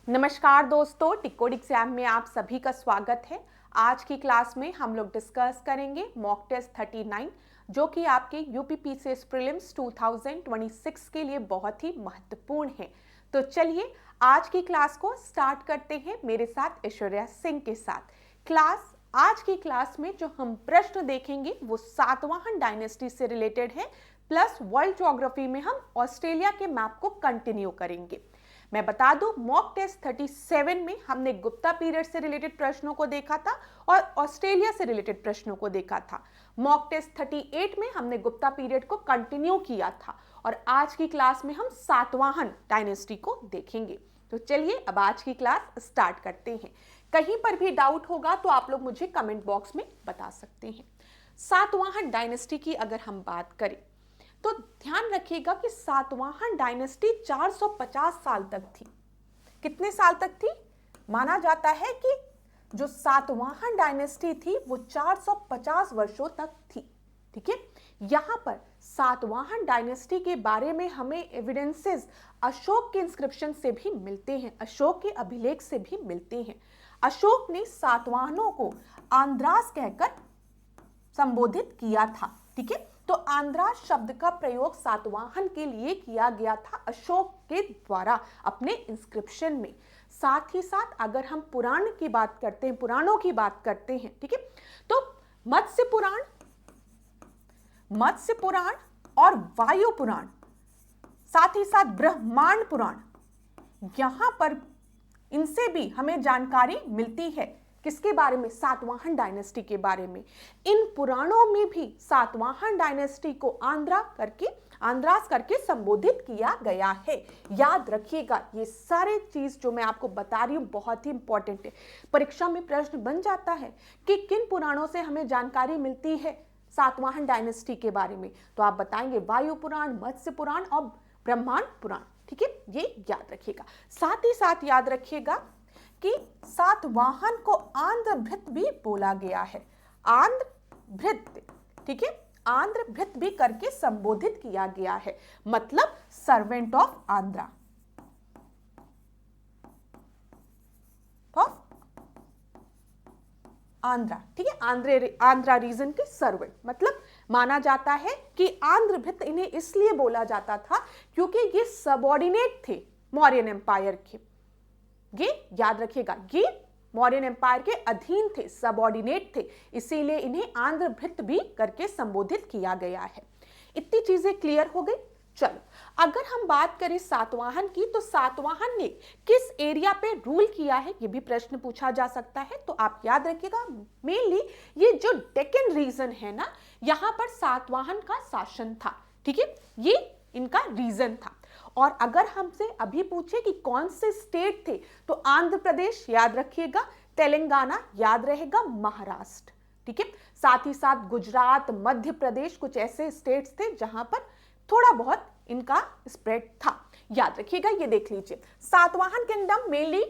नमस्कार दोस्तों, टिकोड एग्जाम में आप सभी का स्वागत है। आज की क्लास में हम लोग डिस्कस करेंगे मॉक टेस्ट 39 जो कि आपके यूपीपीसीएस प्रीलिम्स 2026 के लिए बहुत ही महत्वपूर्ण है। तो चलिए आज की क्लास को स्टार्ट करते हैं मेरे साथ ऐश्वर्या सिंह के साथ। आज की क्लास में जो हम प्रश्न देखेंगे वो सातवाहन डायनेस्टी से रिलेटेड है, प्लस वर्ल्ड ज्योग्राफी में हम ऑस्ट्रेलिया के मैप को कंटिन्यू करेंगे। मैं बता दूं, मॉक टेस्ट 37 में हमने गुप्ता पीरियड से रिलेटेड प्रश्नों को देखा था और ऑस्ट्रेलिया से रिलेटेड प्रश्नों को देखा था। मॉक टेस्ट 38 में हमने गुप्ता पीरियड को कंटिन्यू किया था और आज की क्लास में हम सातवाहन डायनेस्टी को देखेंगे। तो चलिए अब आज की क्लास स्टार्ट करते हैं। कहीं पर भी डाउट होगा तो आप लोग मुझे कमेंट बॉक्स में बता सकते हैं। सातवाहन डायनेस्टी की अगर हम बात करें तो ध्यान रखिएगा कि सातवाहन डायनेस्टी 450 साल तक थी। कितने साल तक थी? माना जाता है कि जो सातवाहन डायनेस्टी थी वो 450 वर्षों तक थी। ठीक है, यहां पर सातवाहन डायनेस्टी के बारे में हमें एविडेंसेस अशोक के इंस्क्रिप्शन से भी मिलते हैं, अशोक के अभिलेख से भी मिलते हैं। अशोक ने सातवाहनों को आंद्रास कहकर संबोधित किया था। ठीक है, तो आंध्रा शब्द का प्रयोग सातवाहन के लिए किया गया था अशोक के द्वारा अपने इंस्क्रिप्शन में। साथ ही साथ अगर हम पुराण की बात करते हैं, पुराणों की बात करते हैं, ठीक है, तो मत्स्य पुराण और वायु पुराण, साथ ही साथ ब्रह्मांड पुराण, यहां पर इनसे भी हमें जानकारी मिलती है। किसके बारे में? सातवाहन डायनेस्टी के बारे में। इन पुराणों में भी सातवाहन डायनेस्टी को आंद्रास करके संबोधित किया गया है। याद रखिएगा, ये सारे चीज जो मैं आपको बता रही हूं बहुत ही इंपॉर्टेंट है। परीक्षा में प्रश्न बन जाता है कि किन पुराणों से हमें जानकारी मिलती है सातवाहन डायनेस्टी के बारे में, तो आप बताएंगे वायु पुराण, मत्स्य पुराण और ब्रह्मांड पुराण। ठीक है, ये याद रखिएगा। साथ ही साथ याद रखिएगा कि सातवाहन को आंध्रभृत भी बोला गया है। आंध्रभृत, ठीक है, आंध्रभृत भी करके संबोधित किया गया है, मतलब servant of Andhra, of Andhra. ठीक है, आंध्रा रीजन के सर्वेंट, मतलब माना जाता है कि आंध्रभृत इन्हें इसलिए बोला जाता था क्योंकि ये सबऑर्डिनेट थे मौर्यन एम्पायर के। ये याद रखिएगा, ये मौर्यन एम्पायर के अधीन थे, सबऑर्डिनेट थे, इसीलिए इन्हें आंध्रभृत भी करके संबोधित किया गया है। इतनी चीजें क्लियर हो गई। चलो, अगर हम बात करें सातवाहन की, तो सातवाहन ने किस एरिया पे रूल किया है, ये भी प्रश्न पूछा जा सकता है। तो आप याद रखिएगा, मेनली ये जो डेक्कन रीजन है ना, यहां पर सातवाहन का शासन था। ठीक है, ये इनका रीजन था। और अगर हमसे अभी पूछे कि कौन से स्टेट थे, तो आंध्र प्रदेश याद रखिएगा, तेलंगाना याद रहेगा, महाराष्ट्र। ठीक है, साथ ही साथ गुजरात, मध्य प्रदेश, कुछ ऐसे स्टेट्स थे जहां पर थोड़ा बहुत इनका स्प्रेड था। याद रखिएगा, ये देख लीजिए। Satavahana kingdom mainly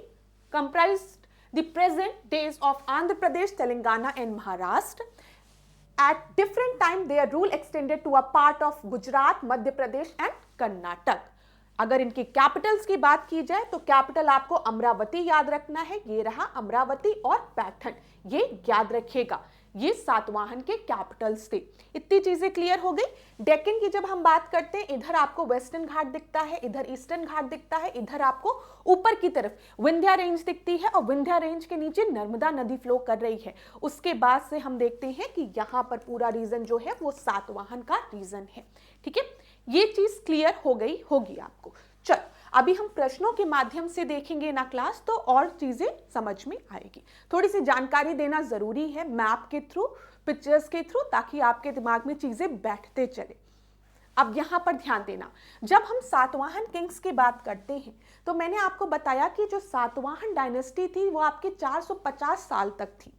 comprised the present days of Andhra Pradesh, Telangana and Maharashtra. At different time their rule extended to a part of Gujarat, Madhya Pradesh and Karnataka. अगर इनकी कैपिटल्स की बात की जाए तो कैपिटल आपको अमरावती याद रखना है, ये रहा अमरावती, और पैठन, ये याद रखिएगा, ये सातवाहन के कैपिटल्स थे। इतनी चीजें क्लियर हो गई। डेक्कन की जब हम बात करते हैं, इधर आपको वेस्टर्न घाट दिखता है, इधर ईस्टर्न घाट दिखता है, इधर आपको ऊपर की तरफ विंध्या रेंज दिखती है और विंध्या रेंज के नीचे नर्मदा नदी फ्लो कर रही है। उसके बाद से हम देखते हैं कि यहाँ पर पूरा रीजन जो है वो सातवाहन का रीजन है। ठीक है, ये चीज क्लियर हो गई होगी आपको। चलो, अभी हम प्रश्नों के माध्यम से देखेंगे ना क्लास, तो और चीजें समझ में आएगी। थोड़ी सी जानकारी देना जरूरी है मैप के थ्रू, पिक्चर्स के थ्रू, ताकि आपके दिमाग में चीजें बैठते चले। अब यहां पर ध्यान देना, जब हम सातवाहन किंग्स की बात करते हैं तो मैंने आपको बताया कि जो सातवाहन डायनेस्टी थी वो आपके 450 साल तक थी,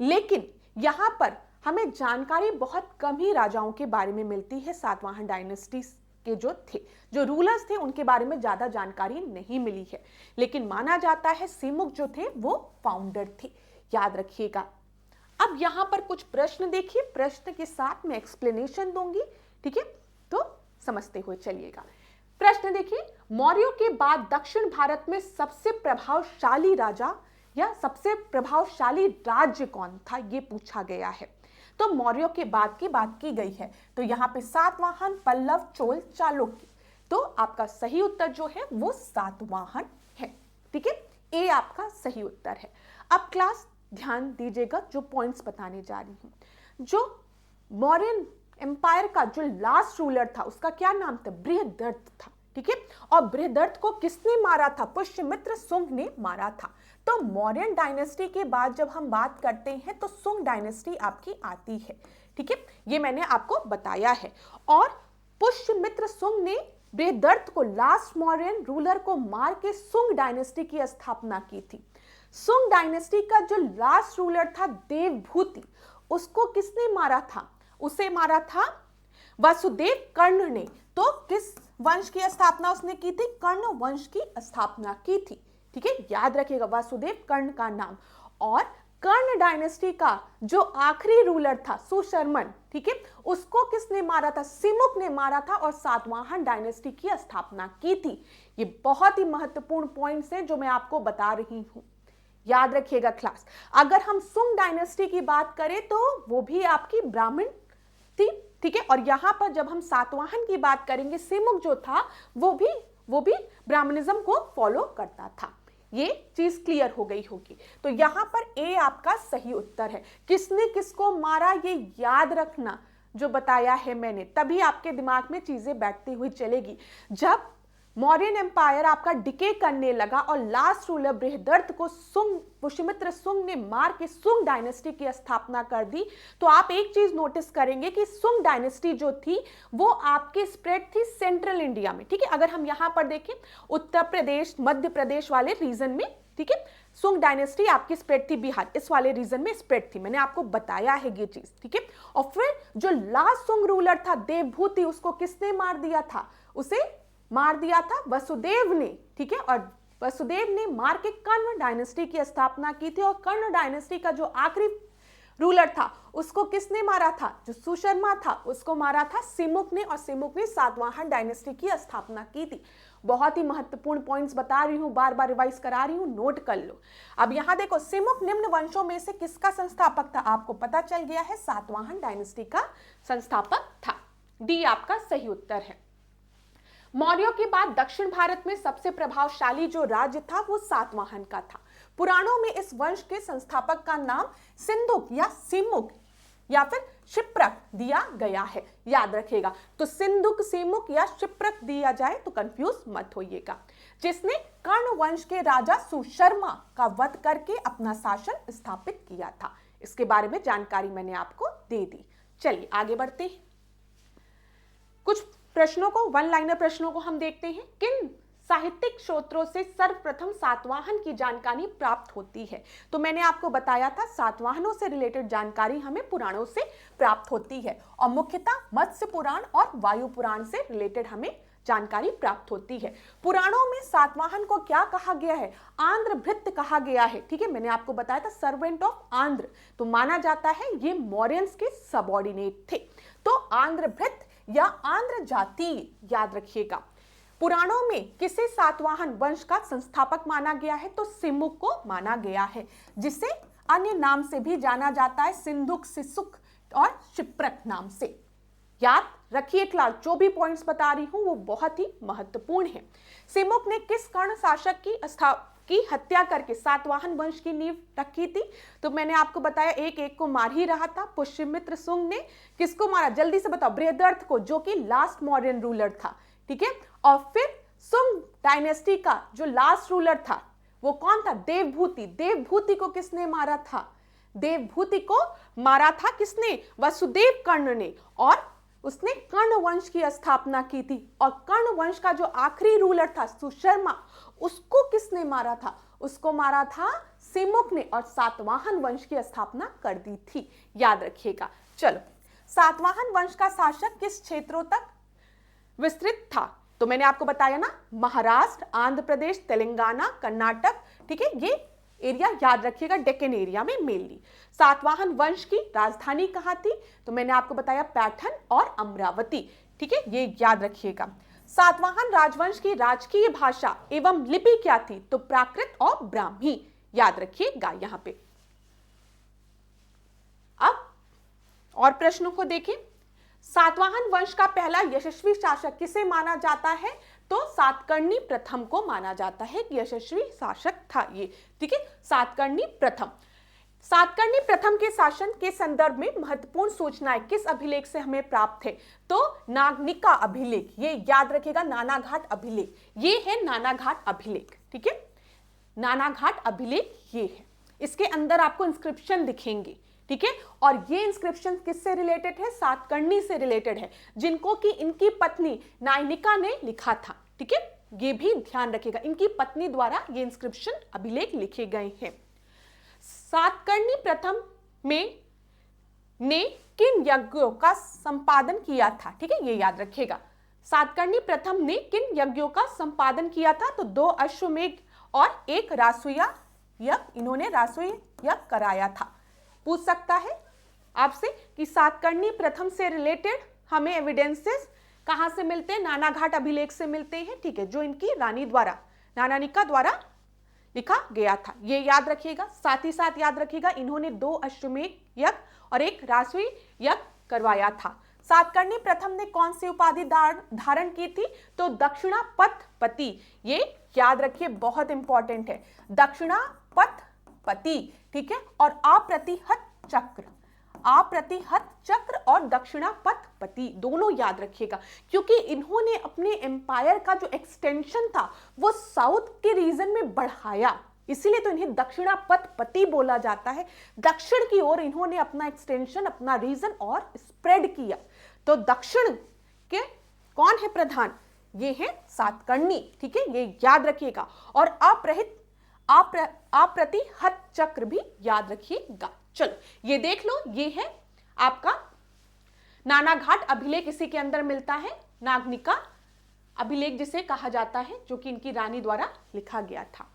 लेकिन यहां पर हमें जानकारी बहुत कम ही राजाओं के बारे में मिलती है। सातवाहन डायनेस्टी के जो थे, जो रूलर्स थे, उनके बारे में ज्यादा जानकारी नहीं मिली है, लेकिन माना जाता है सिमुक जो थे वो फाउंडर थे। याद रखिएगा। अब यहां पर कुछ प्रश्न देखिए, प्रश्न के साथ मैं एक्सप्लेनेशन दूंगी। ठीक है, तो समझते हुए चलिएगा। प्रश्न देखिए, मौर्यों के बाद दक्षिण भारत में सबसे प्रभावशाली राजा या सबसे प्रभावशाली राज्य कौन था, ये पूछा गया है। तो मौर्यों के बाद की बात की गई है, तो यहाँ पे सातवाहन, पल्लव, चोल, चालुक्य। तो आपका सही उत्तर जो है वो सातवाहन है। ठीक है, ए आपका सही उत्तर है। अब क्लास ध्यान दीजिएगा, जो पॉइंट्स बताने जा रही हूं। जो मौर्यन एम्पायर का जो लास्ट रूलर था उसका क्या नाम था, बृहदर्थ था। ठीक है, और बृहदर्थ को किसने मारा था, पुष्यमित्र सुंग ने मारा था। तो मौर्यन डायनेस्टी के बाद जब हम बात करते हैं तो सुंग डायनेस्टी आपकी आती है। ठीक है, ये मैंने आपको बताया है। और पुष्यमित्र सुंग ने बृहदर्थ को, लास्ट मौर्यन रूलर को मार के सुंग डायनेस्टी की स्थापना की थी। सुंग डायनेस्टी का जो लास्ट रूलर था देवभूति, उसको किसने मारा था, उसे मारा था वसुदेव कर्ण ने। तो किस वंश की स्थापना उसने की थी, कर्ण वंश की स्थापना की थी। ठीक है, याद रखिएगा वसुदेव कर्ण का नाम। और कर्ण डायनेस्टी का जो आखिरी रूलर था सुशर्मन, ठीक है, उसको किसने मारा था, सिमुक ने मारा था और सातवाहन डायनेस्टी की स्थापना की थी। ये बहुत ही महत्वपूर्ण पॉइंट्स हैं जो मैं आपको बता रही हूं, याद रखिएगा क्लास। अगर हम सुंग डायनेस्टी की बात करें तो वो भी आपकी ब्राह्मण थी। ठीक है, और यहां पर जब हम सातवाहन की बात करेंगे, सिमुक जो था वो भी ब्राह्मणिज्म को फॉलो करता था। ये चीज क्लियर हो गई होगी। तो यहां पर ए आपका सही उत्तर है। किसने किसको मारा ये याद रखना, जो बताया है मैंने, तभी आपके दिमाग में चीजें बैठती हुई चलेगी। जब मौर्यन एम्पायर आपका डिके करने लगा और लास्ट रूलर बृहदर्थ को पुष्यमित्र सुंग ने मार के सुंग डायनेस्टी की स्थापना कर दी, तो आप एक चीज नोटिस करेंगे कि सुंग डायनेस्टी जो थी वो आपकी स्प्रेड थी सेंट्रल इंडिया में। ठीक है, अगर हम यहां पर देखें उत्तर प्रदेश, मध्य प्रदेश वाले रीजन में, ठीक है, सुंग डायनेस्टी आपकी स्प्रेड थी बिहार, इस वाले रीजन में स्प्रेड थी। मैंने आपको बताया है ये चीज। ठीक है, और फिर जो लास्ट सुंग रूलर था देवभूति, उसको किसने मार दिया था, उसे मार दिया था वसुदेव ने। ठीक है, और वसुदेव ने मार के कर्ण डायनेस्टी की स्थापना की थी। और कर्ण डायनेस्टी का जो आखिरी रूलर था उसको किसने मारा था, जो सुशर्मा था उसको मारा था सिमुक ने, और सिमुक ने सातवाहन डायनेस्टी की स्थापना की थी। बहुत ही महत्वपूर्ण पॉइंट्स बता रही हूं, बार बार रिवाइज करा रही हूं, नोट कर लो। अब यहां देखो, सिमुक निम्न वंशों में से किसका संस्थापक था, आपको पता चल गया है, सातवाहन डायनेस्टी का संस्थापक था। डी आपका सही उत्तर है। मौर्यों के बाद दक्षिण भारत में सबसे प्रभावशाली जो राज्य था वो सातवाहन का था। पुराणों में इस वंश के संस्थापक का नाम सिंधुक या सिमुक या फिर शिप्रक दिया गया है, याद रखिएगा। तो सिंधुक, सिमुक या शिप्रक दिया जाए तो कंफ्यूज मत होइएगा। जिसने कर्ण वंश के राजा सुशर्मा का वध करके अपना शासन स्थापित किया था। इसके बारे में जानकारी मैंने आपको दे दी। चलिए आगे बढ़ते हैं। कुछ प्रश्नों को, वन लाइनर प्रश्नों को हम देखते हैं। किन साहित्यिक स्रोतों से सर्वप्रथम सातवाहन की जानकारी प्राप्त होती है? तो मैंने आपको बताया था सातवाहनों से रिलेटेड जानकारी हमें पुराणों से प्राप्त होती है, और मुख्यतः मत्स्य पुराण और वायु पुराण से रिलेटेड हमें जानकारी प्राप्त होती है। पुराणों में सातवाहन को क्या कहा गया है, आंध्रभृत्य कहा गया है। ठीक है, मैंने आपको बताया था सर्वेंट ऑफ आंध्र, तो माना जाता है ये मौर्यंस के सबऑर्डिनेट थे। तो आंध्रभृत्य या आंध्र जाति, याद रखिएगा। पुराणों में किसे सातवाहन वंश का संस्थापक माना गया है, तो सिमुक को माना गया है, जिसे अन्य नाम से भी जाना जाता है, सिंधुक, सिसुक और शिप्रक नाम से। याद रखिए क्लास, जो भी पॉइंट्स बता रही हूं वो बहुत ही महत्वपूर्ण है। सिमुक ने किस कर्ण शासक की हत्या करके सातवाहन वंश की नींव रखी थी? तो मैंने आपको बताया एक एक को मार ही रहा था। पुष्यमित्र सुंग ने किसको मारा, जल्दी से बताओ, बृहदर्थ को, जो कि लास्ट मौर्यन रूलर था। ठीक है, और फिर सुंग डायनेस्टी का जो लास्ट रूलर था वो कौन था, देवभूति। देवभूति को किसने मारा था, देवभूति को मारा था किसने, वसुदेव कर्ण ने, और उसने कर्ण वंश की स्थापना की थी। और कर्ण वंश का जो आखिरी रूलर था सुशर्मा, उसको किसने मारा था, उसको मारा था सिमुक ने, और सातवाहन वंश की स्थापना कर दी थी, याद रखिएगा। चलो, सातवाहन वंश का शासक किस क्षेत्रों तक विस्तृत था? तो मैंने आपको बताया ना, महाराष्ट्र, आंध्र प्रदेश, तेलंगाना, कर्नाटक। ठीक है, ये एरिया याद रखिएगा, डेक्कन एरिया में मेनली। सातवाहन वंश की राजधानी कहाँ थी? तो मैंने आपको बताया पैठन और अमरावती। ठीक है, ये याद रखिएगा। सातवाहन राजवंश की राजकीय भाषा एवं लिपि क्या थी? तो प्राकृत और ब्राह्मी, याद रखिएगा यहां पे। अब और प्रश्नों को देखें। सातवाहन वंश का पहला यशस्वी शासक किसे माना जाता है? तो सातकर्णी प्रथम को माना जाता है कि यशस्वी शासक था ये, ठीक है, सातकर्णी प्रथम। सातकर्णी प्रथम के शासन के संदर्भ में महत्वपूर्ण सूचनाएं किस अभिलेख से हमें प्राप्त है? तो नागनिका अभिलेख, ये याद रखिएगा, नानाघाट अभिलेख, ये है नानाघाट अभिलेख, ठीक है, नानाघाट अभिलेख ये है। इसके अंदर आपको इंस्क्रिप्शन दिखेंगे, ठीक है, और ये इंस्क्रिप्शन किससे रिलेटेड है? सातकर्णी से रिलेटेड है, जिनको कि इनकी पत्नी नायनिका ने लिखा था, ठीक है, ये भी ध्यान रखिएगा, इनकी पत्नी द्वारा ये इंस्क्रिप्शन अभिलेख लिखे गए हैं। सातकर्णी प्रथम में ने किन यज्ञों का संपादन किया था? ठीक है, ये याद रखिएगा, सातकर्णी प्रथम ने किन यज्ञों का संपादन किया था? तो 2 अश्वमेध और 1 रासुया यज्ञ, इन्होंने रासुया यज्ञ कराया था। पूछ सकता है आपसे कि सातकर्णी प्रथम से रिलेटेड हमें एविडेंसेस कहां से मिलते हैं? नानाघाट अभिलेख से मिलते हैं, ठीक है, जो इनकी रानी द्वारा, नानानिका द्वारा लिखा गया था, ये याद रखिएगा। साथ ही साथ याद रखिएगा, इन्होंने 2 अश्वमेध यज्ञ और 1 रासुई यज्ञ करवाया था। सातकर्णी प्रथम ने कौन सी उपाधि धारण की थी? तो दक्षिणापथपति, ये याद रखिए, बहुत इंपॉर्टेंट है, दक्षिणापथपति, ठीक है, और अप्रतिहत चक्र, अप्रतिहत चक्र और दक्षिणापथपति दोनों याद रखिएगा, क्योंकि इन्होंने अपने एम्पायर का जो एक्सटेंशन था वो साउथ के रीजन में बढ़ाया, इसीलिए तो इन्हें दक्षिणापथपति बोला जाता है। दक्षिण की ओर इन्होंने अपना एक्सटेंशन, अपना रीजन और स्प्रेड किया। तो दक्षिण के कौन है प्रधान? ये है सातकर्णी, ठीक है, ये याद रखिएगा। और अप्रतिहत चक्र भी याद रखिएगा। चलो ये देख लो, ये है आपका नानाघाट अभिलेख, इसी के अंदर मिलता है नागनिका अभिलेख जिसे कहा जाता है, जो कि इनकी रानी द्वारा लिखा गया था।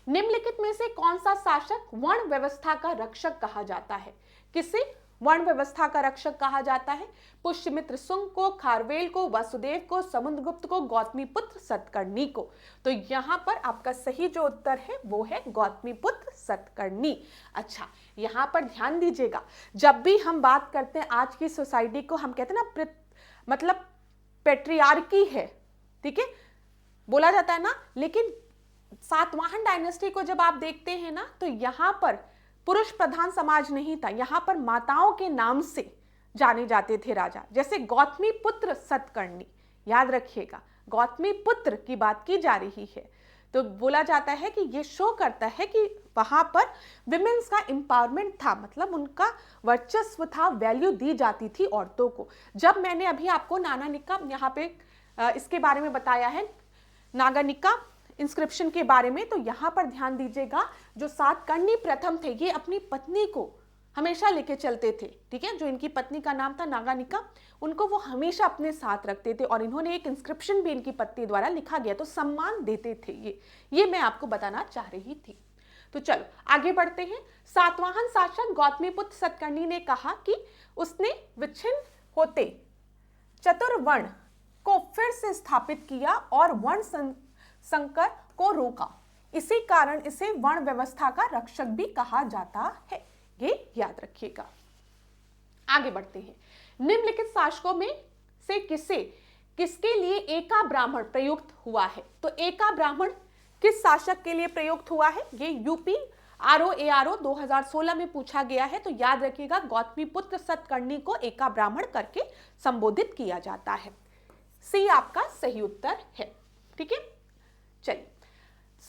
निम्नलिखित में से कौन सा शासक वर्ण व्यवस्था का रक्षक कहा जाता है? किसे वर्ण व्यवस्था का रक्षक कहा जाता है? पुष्यमित्र सुंग को, खारवेल को, वसुदेव को, समुद्रगुप्त को, गौतमीपुत्र सतकर्णी को। तो यहां पर आपका सही जो उत्तर है वो है गौतमीपुत्र सतकर्णी। अच्छा, यहां पर ध्यान दीजिएगा, जब भी हम बात करते हैं आज की सोसाइटी को, हम कहते हैं ना मतलब पेट्रियार्की है, ठीक है, बोला जाता है ना, लेकिन सातवाहन डायनेस्टी को जब आप देखते हैं ना, तो यहां पर पुरुष प्रधान समाज नहीं था, यहां पर माताओं के नाम से जाने जाते थे राजा, जैसे गौतमीपुत्र सतकर्णी, याद रखिएगा, गौतमीपुत्र की बात की जा रही है। तो बोला जाता है कि ये शो करता है कि वहां पर विमेन्स का एम्पावरमेंट था, मतलब उनका वर्चस्व था, वैल्यू दी जाती थी औरतों को। जब मैंने अभी आपको नानानिका यहाँ पे इसके बारे में बताया है, नागानिका इंस्क्रिप्शन के बारे में, तो यहां पर ध्यान दीजिएगा, जो सातकर्णी प्रथम थे ये अपनी पत्नी को हमेशा लेके चलते थे, ठीक है, जो इनकी पत्नी का नाम था नागानिका, उनको वो हमेशा अपने साथ रखते थे, और इन्होंने एक इंस्क्रिप्शन भी इनकी पत्नी द्वारा लिखा गया, तो सम्मान देते थे। ये मैं आपको बताना चाह रही थी। तो चलो आगे बढ़ते हैं। सातवाहन शासक गौतमीपुत्र सतकर्णी ने कहा कि उसने विच्छिन्न होते चतुर्वर्ण को फिर से स्थापित किया और वर्ण संकर को रोका, इसी कारण इसे वर्ण व्यवस्था का रक्षक भी कहा जाता है, ये याद रखिएगा। आगे बढ़ते हैं। निम्नलिखित शासकों में से किसके लिए एका ब्राह्मण प्रयुक्त हुआ है? तो एका ब्राह्मण किस शासक के लिए प्रयुक्त हुआ है? ये यूपी ROARO 2016 में पूछा गया है, तो याद रखिएगा, गौतमीपुत्र सतकर्णी को एका ब्राह्मण करके संबोधित किया जाता है। सी आपका सही उत्तर है, ठीक है। चलिए,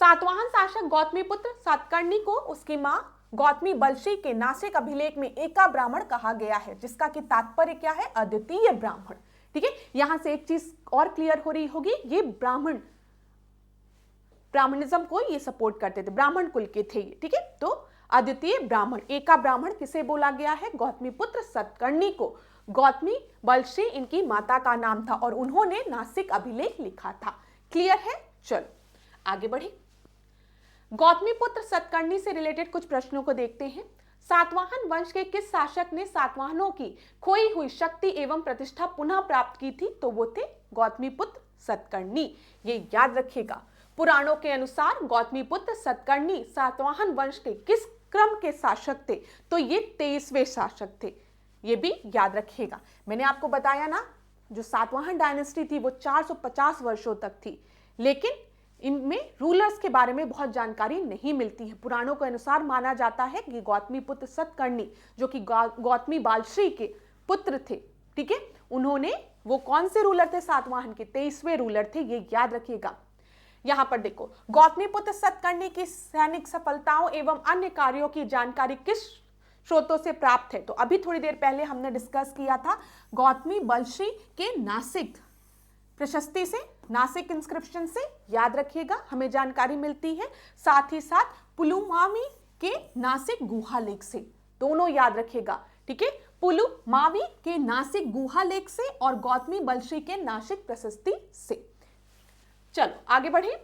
सातवाहन शासक गौतमीपुत्र सतकर्णी को उसकी मां गौतमी बलशी के नासिक अभिलेख में एका ब्राह्मण कहा गया है, जिसका कि तात्पर्य क्या है? अद्वितीय ब्राह्मण, ठीक है। यहां से एक चीज और क्लियर हो रही होगी, ये ब्राह्मणिज्म को ये सपोर्ट करते थे, ब्राह्मण कुल के थे ये, ठीक है। तो अद्वितीय ब्राह्मण, एका ब्राह्मण किसे बोला गया है? गौतमीपुत्र सतकर्णी को। गौतमी बलशी इनकी माता का नाम था और उन्होंने नासिक अभिलेख लिखा था। क्लियर है? चलो आगे बढ़े। गौतमीपुत्र सतकर्णी से रिलेटेड कुछ प्रश्नों को देखते हैं। सातवाहन वंश के किस शासक ने सातवाहनों की खोई हुई शक्ति एवं प्रतिष्ठा पुनः प्राप्त की थी? तो वो थे गौतमीपुत्र सतकर्णी, ये याद रखिएगा। पुराणों के अनुसार गौतमीपुत्र सतकर्णी सातवाहन वंश के किस क्रम के शासक थे? तो ये 23वें शासक थे, ये भी याद रखिएगा। मैंने आपको बताया ना, जो सातवाहन डायनेस्टी थी वो 450 वर्षों तक थी, लेकिन इनमें रूलर्स के बारे में बहुत जानकारी नहीं मिलती है। पुराणों के अनुसार माना जाता है कि गौतमीपुत्र सतकर्णी जो कि गौतमी बालश्री के पुत्र थे, ठीक है, उन्होंने, वो कौन से रूलर थे? सातवाहन के 23वें रूलर थे, ये याद रखिएगा। यहां पर देखो, गौतमीपुत्र सतकर्णी की सैनिक सफलताओं एवं अन्य कार्यों की जानकारी किस स्रोतों से प्राप्त है? तो अभी थोड़ी देर पहले हमने डिस्कस किया था, गौतमी बलश्री के नासिक प्रशस्ति से, नासिक इंस्क्रिप्शन से, याद रखिएगा, हमें जानकारी मिलती है। साथ ही साथ पुलुमावी के नासिक गुहा लेख से, दोनों याद रखिएगा, ठीक है, पुलुमावी के नासिक गुहा लेख से और गौतमी बलश्री के नासिक प्रशस्ति से। चलो आगे बढ़े।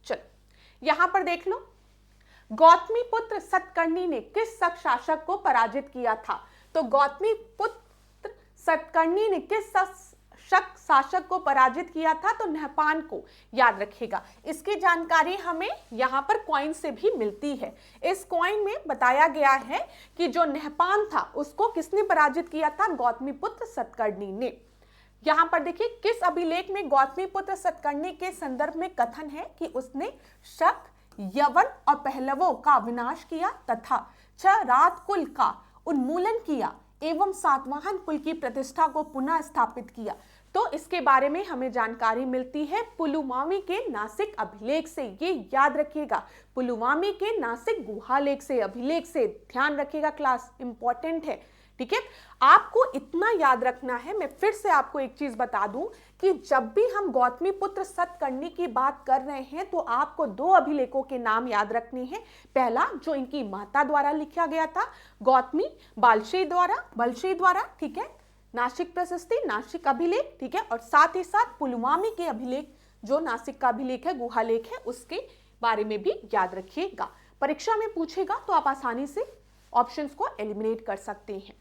चलो यहां पर देख लो, गौतमीपुत्र सतकर्णी ने किस शक शासक को पराजित किया था? तो गौतमीपुत्र सतकर्णी ने किस शक शासक को पराजित किया था? तो नहपान को, याद रखिएगा। इसकी जानकारी हमें यहां पर कॉइन से भी मिलती है। इस कॉइन में बताया गया है कि जो नहपान था उसको किसने पराजित किया था? गौतमीपुत्र सतकर्णी ने। यहां पर देखिए, किस अभिलेख में गौतमीपुत्र सतकर्णी के संदर्भ में कथन है कि उसने शक, यवन और पहलवों का विनाश किया तथा रात कुल का उन्मूलन किया एवं सातवाहन कुल की प्रतिष्ठा को पुनः स्थापित किया? तो इसके बारे में हमें जानकारी मिलती है पुलुमावी के नासिक अभिलेख से, ये याद रखिएगा, पुलुमावी के नासिक गुहालेख से, अभिलेख से, ध्यान रखिएगा, क्लास इंपॉर्टेंट है, ठीक है। आपको इतना याद रखना है। मैं फिर से आपको एक चीज बता दूं कि जब भी हम गौतमीपुत्र सतकर्णी की बात कर रहे हैं तो आपको दो अभिलेखों के नाम याद रखने हैं। पहला जो इनकी माता द्वारा लिखा गया था, गौतमी बलश्री द्वारा, ठीक है, नासिक प्रशस्ति, नासिक अभिलेख, ठीक है, और साथ ही साथ पुलुमावी के अभिलेख, जो नासिक का अभिलेख है, गुहालेख है, उसके बारे में भी याद रखिएगा। परीक्षा में पूछेगा तो आप आसानी से ऑप्शंस को एलिमिनेट कर सकते हैं।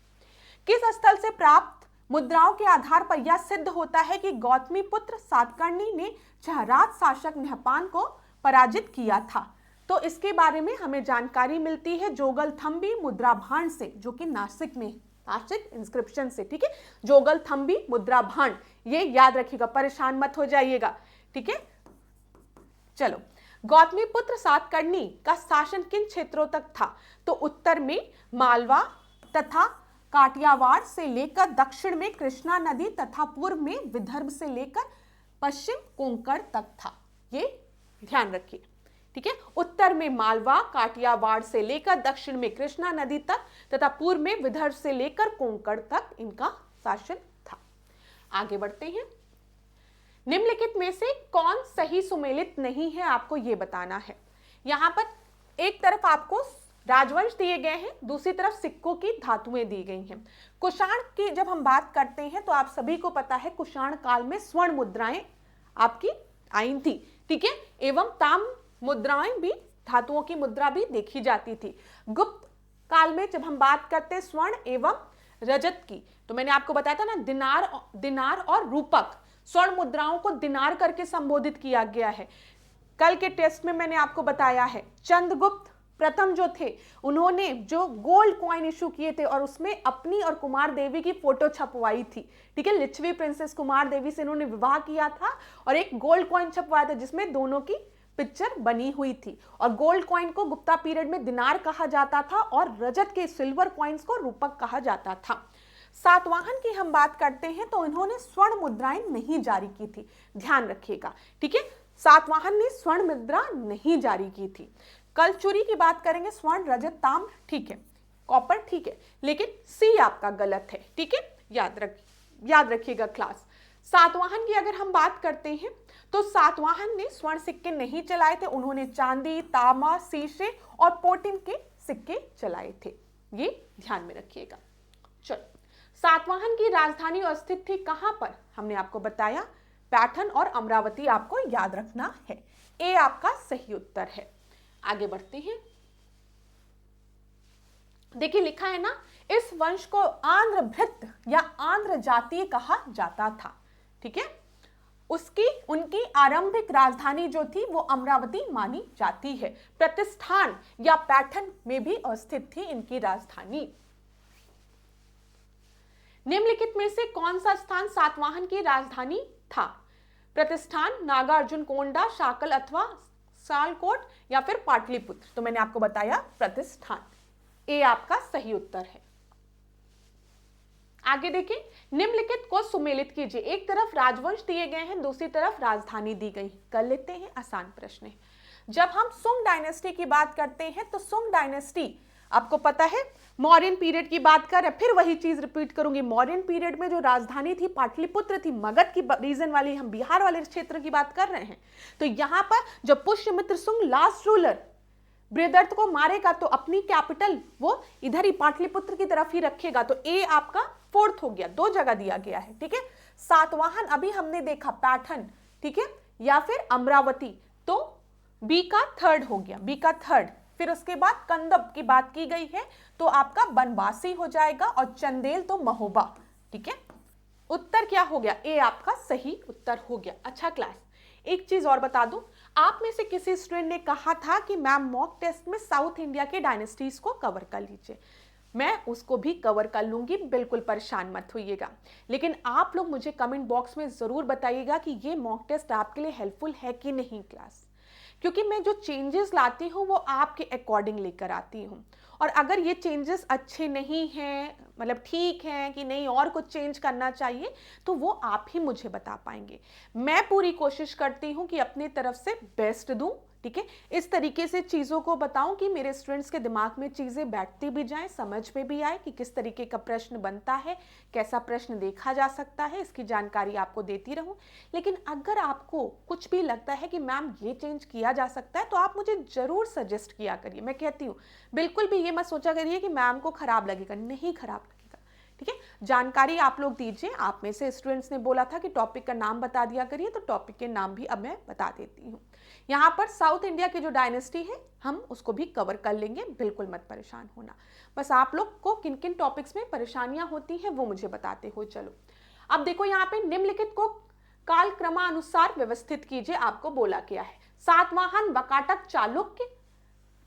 किस स्थल से प्राप्त मुद्राओं के आधार पर यह सिद्ध होता है कि गौतमीपुत्र सतकर्णी ने छहरात शासक नहपान को पराजित किया था? तो इसके बारे में हमें जानकारी मिलती है जोगलथंबी मुद्रा भांड से, जो कि नासिक में, नासिक इंस्क्रिप्शन से, ठीक है, जोगलथंबी मुद्रा भांड, ये याद रखिएगा, परेशान मत हो जाइएगा, ठीक है। चलो, गौतमीपुत्र सतकर्णी का शासन किन क्षेत्रों तक था? तो उत्तर में मालवा तथा काठियावाड़ से लेकर दक्षिण में कृष्णा नदी तथा पूर्व में विदर्भ से लेकर पश्चिम कोंकण तक था, ये ध्यान रखिए, ठीक है। उत्तर में मालवा, काठियावाड़ से लेकर दक्षिण में कृष्णा नदी तक तथा पूर्व में विदर्भ से लेकर कोंकण तक इनका शासन था। आगे बढ़ते हैं। निम्नलिखित में से कौन सही सुमेलित नहीं है, आपको यह बताना है। यहां पर एक तरफ आपको राजवंश दिए गए हैं, दूसरी तरफ सिक्कों की धातुएं दी गई हैं। कुषाण की जब हम बात करते हैं तो आप सभी को पता है कुषाण काल में स्वर्ण मुद्राएं आपकी आई थी, ठीक है, एवं ताम मुद्राएं भी, धातुओं की मुद्रा भी देखी जाती थी। गुप्त काल में जब हम बात करते हैं स्वर्ण एवं रजत की, तो मैंने आपको बताया था ना, दिनार और रूपक, स्वर्ण मुद्राओं को दिनार करके संबोधित किया गया है। कल के टेस्ट में मैंने आपको बताया है, चंद्रगुप्त प्रथम जो थे उन्होंने जो गोल्ड कॉइन इशू किए थे और उसमें अपनी और कुमार देवी की फोटो छपवाई थी, ठीक है, लिच्छवी प्रिंसेस कुमार देवी से इन्होंने विवाह किया था और एक गोल्ड कॉइन छपवाया था जिसमें दोनों की पिक्चर बनी हुई थी। और गोल्ड कॉइन को गुप्ता पीरियड में दिनार कहा जाता था और रजत के सिल्वर कॉइन्स को रूपक कहा जाता था। सातवाहन की हम बात करते हैं तो इन्होंने स्वर्ण मुद्राएं नहीं जारी की थी, ध्यान रखिएगा, ठीक है, सातवाहन ने स्वर्ण मुद्रा नहीं जारी की थी। कलचुरी की बात करेंगे, स्वर्ण, रजत, ताम्र, ठीक है, कॉपर, ठीक है, लेकिन सी आपका गलत है, ठीक है, याद रखिएगा क्लास। सातवाहन की अगर हम बात करते हैं तो सातवाहन ने स्वर्ण सिक्के नहीं चलाए थे, उन्होंने चांदी, तांबा, शीशे और पोटिन के सिक्के चलाए थे, ये ध्यान में रखिएगा। चलो, सातवाहन की राजधानी स्थित थी कहां पर? हमने आपको बताया पैठन और अमरावती आपको याद रखना है, ए आपका सही उत्तर है। आगे बढ़ते हैं। देखिए लिखा है ना, इस वंश को आंध्रभृत या आंध्र जातीय कहा जाता था। ठीक है, उनकी आरंभिक राजधानी जो थी वो अमरावती मानी जाती है। प्रतिष्ठान या पैठन में भी स्थित थी इनकी राजधानी। निम्नलिखित में से कौन सा स्थान सातवाहन की राजधानी था? प्रतिष्ठान, नागार्जुन कोंडा, शाकल अथवा सालकोट या फिर पाटलिपुत्र। तो मैंने आपको बताया प्रतिष्ठान, ए आपका सही उत्तर है। आगे देखिए, निम्नलिखित को सुमेलित कीजिए। एक तरफ राजवंश दिए गए हैं, दूसरी तरफ राजधानी दी गई। कर लेते हैं, आसान प्रश्न है। जब हम सुंग डायनेस्टी की बात करते हैं तो सुंग डायनेस्टी आपको पता है मौर्यन पीरियड की बात कर, फिर वही चीज रिपीट करूंगी। मौर्यन पीरियड में जो राजधानी थी पाटलिपुत्र थी, मगध की रीजन वाली, हम बिहार वाले क्षेत्र की बात कर रहे हैं। तो यहां पर जब पुष्यमित्र सुंग लास्ट रूलर बृहदर्थ को मारेगा तो अपनी कैपिटल वो इधर ही पाटलिपुत्र की तरफ ही रखेगा। तो ए आपका फोर्थ हो गया, दो जगह दिया गया है। ठीक है, सातवाहन अभी हमने देखा पैठन, ठीक है, या फिर अमरावती, तो बी का थर्ड हो गया, बी का थर्ड। फिर उसके बाद कंदब की बात की गई है तो आपका बनवासी हो जाएगा, और चंदेल तो महोबा। ठीक है, उत्तर क्या हो गया? ए आपका सही उत्तर हो गया। अच्छा क्लास, एक चीज और बता दूं, आप में से किसी स्टूडेंट ने कहा था कि मैम मॉक टेस्ट में साउथ इंडिया के डायनेस्टीज को कवर कर लीजिए। मैं उसको भी कवर कर लूंगी, बिल्कुल परेशान मत होइएगा। लेकिन आप लोग मुझे कमेंट बॉक्स में जरूर बताइएगा कि ये मॉक टेस्ट आपके लिए हेल्पफुल है कि नहीं क्लास, क्योंकि मैं जो चेंजेस लाती हूँ वो आपके अकॉर्डिंग लेकर आती हूँ। और अगर ये चेंजेस अच्छे नहीं हैं, मतलब ठीक हैं कि नहीं और कुछ चेंज करना चाहिए, तो वो आप ही मुझे बता पाएंगे। मैं पूरी कोशिश करती हूँ कि अपनी तरफ से बेस्ट दूँ। ठीक है, इस तरीके से चीज़ों को बताऊं कि मेरे स्टूडेंट्स के दिमाग में चीज़ें बैठती भी जाएं, समझ में भी आए कि किस तरीके का प्रश्न बनता है, कैसा प्रश्न देखा जा सकता है, इसकी जानकारी आपको देती रहूं। लेकिन अगर आपको कुछ भी लगता है कि मैम ये चेंज किया जा सकता है, तो आप मुझे ज़रूर सजेस्ट किया करिए। मैं कहती हूँ बिल्कुल भी ये मत सोचा करिए कि मैम को खराब लगेगा, नहीं खराब लगेगा। ठीक है, जानकारी आप लोग दीजिए। आप में से स्टूडेंट्स ने बोला था कि टॉपिक का नाम बता दिया करिए, तो टॉपिक के नाम भी अब मैं बता देती हूँ। यहाँ पर साउथ इंडिया की जो डायनेस्टी है हम उसको भी कवर कर लेंगे, बिल्कुल मत परेशान होना। बस आप लोग को किन किन टॉपिक्स में परेशानियां होती हैं वो मुझे बताते हो। चलो अब देखो, यहाँ पे निम्नलिखित को काल क्रमानुसार व्यवस्थित कीजिए, आपको बोला गया है। सातवाहन, वकाटक, चालुक्य।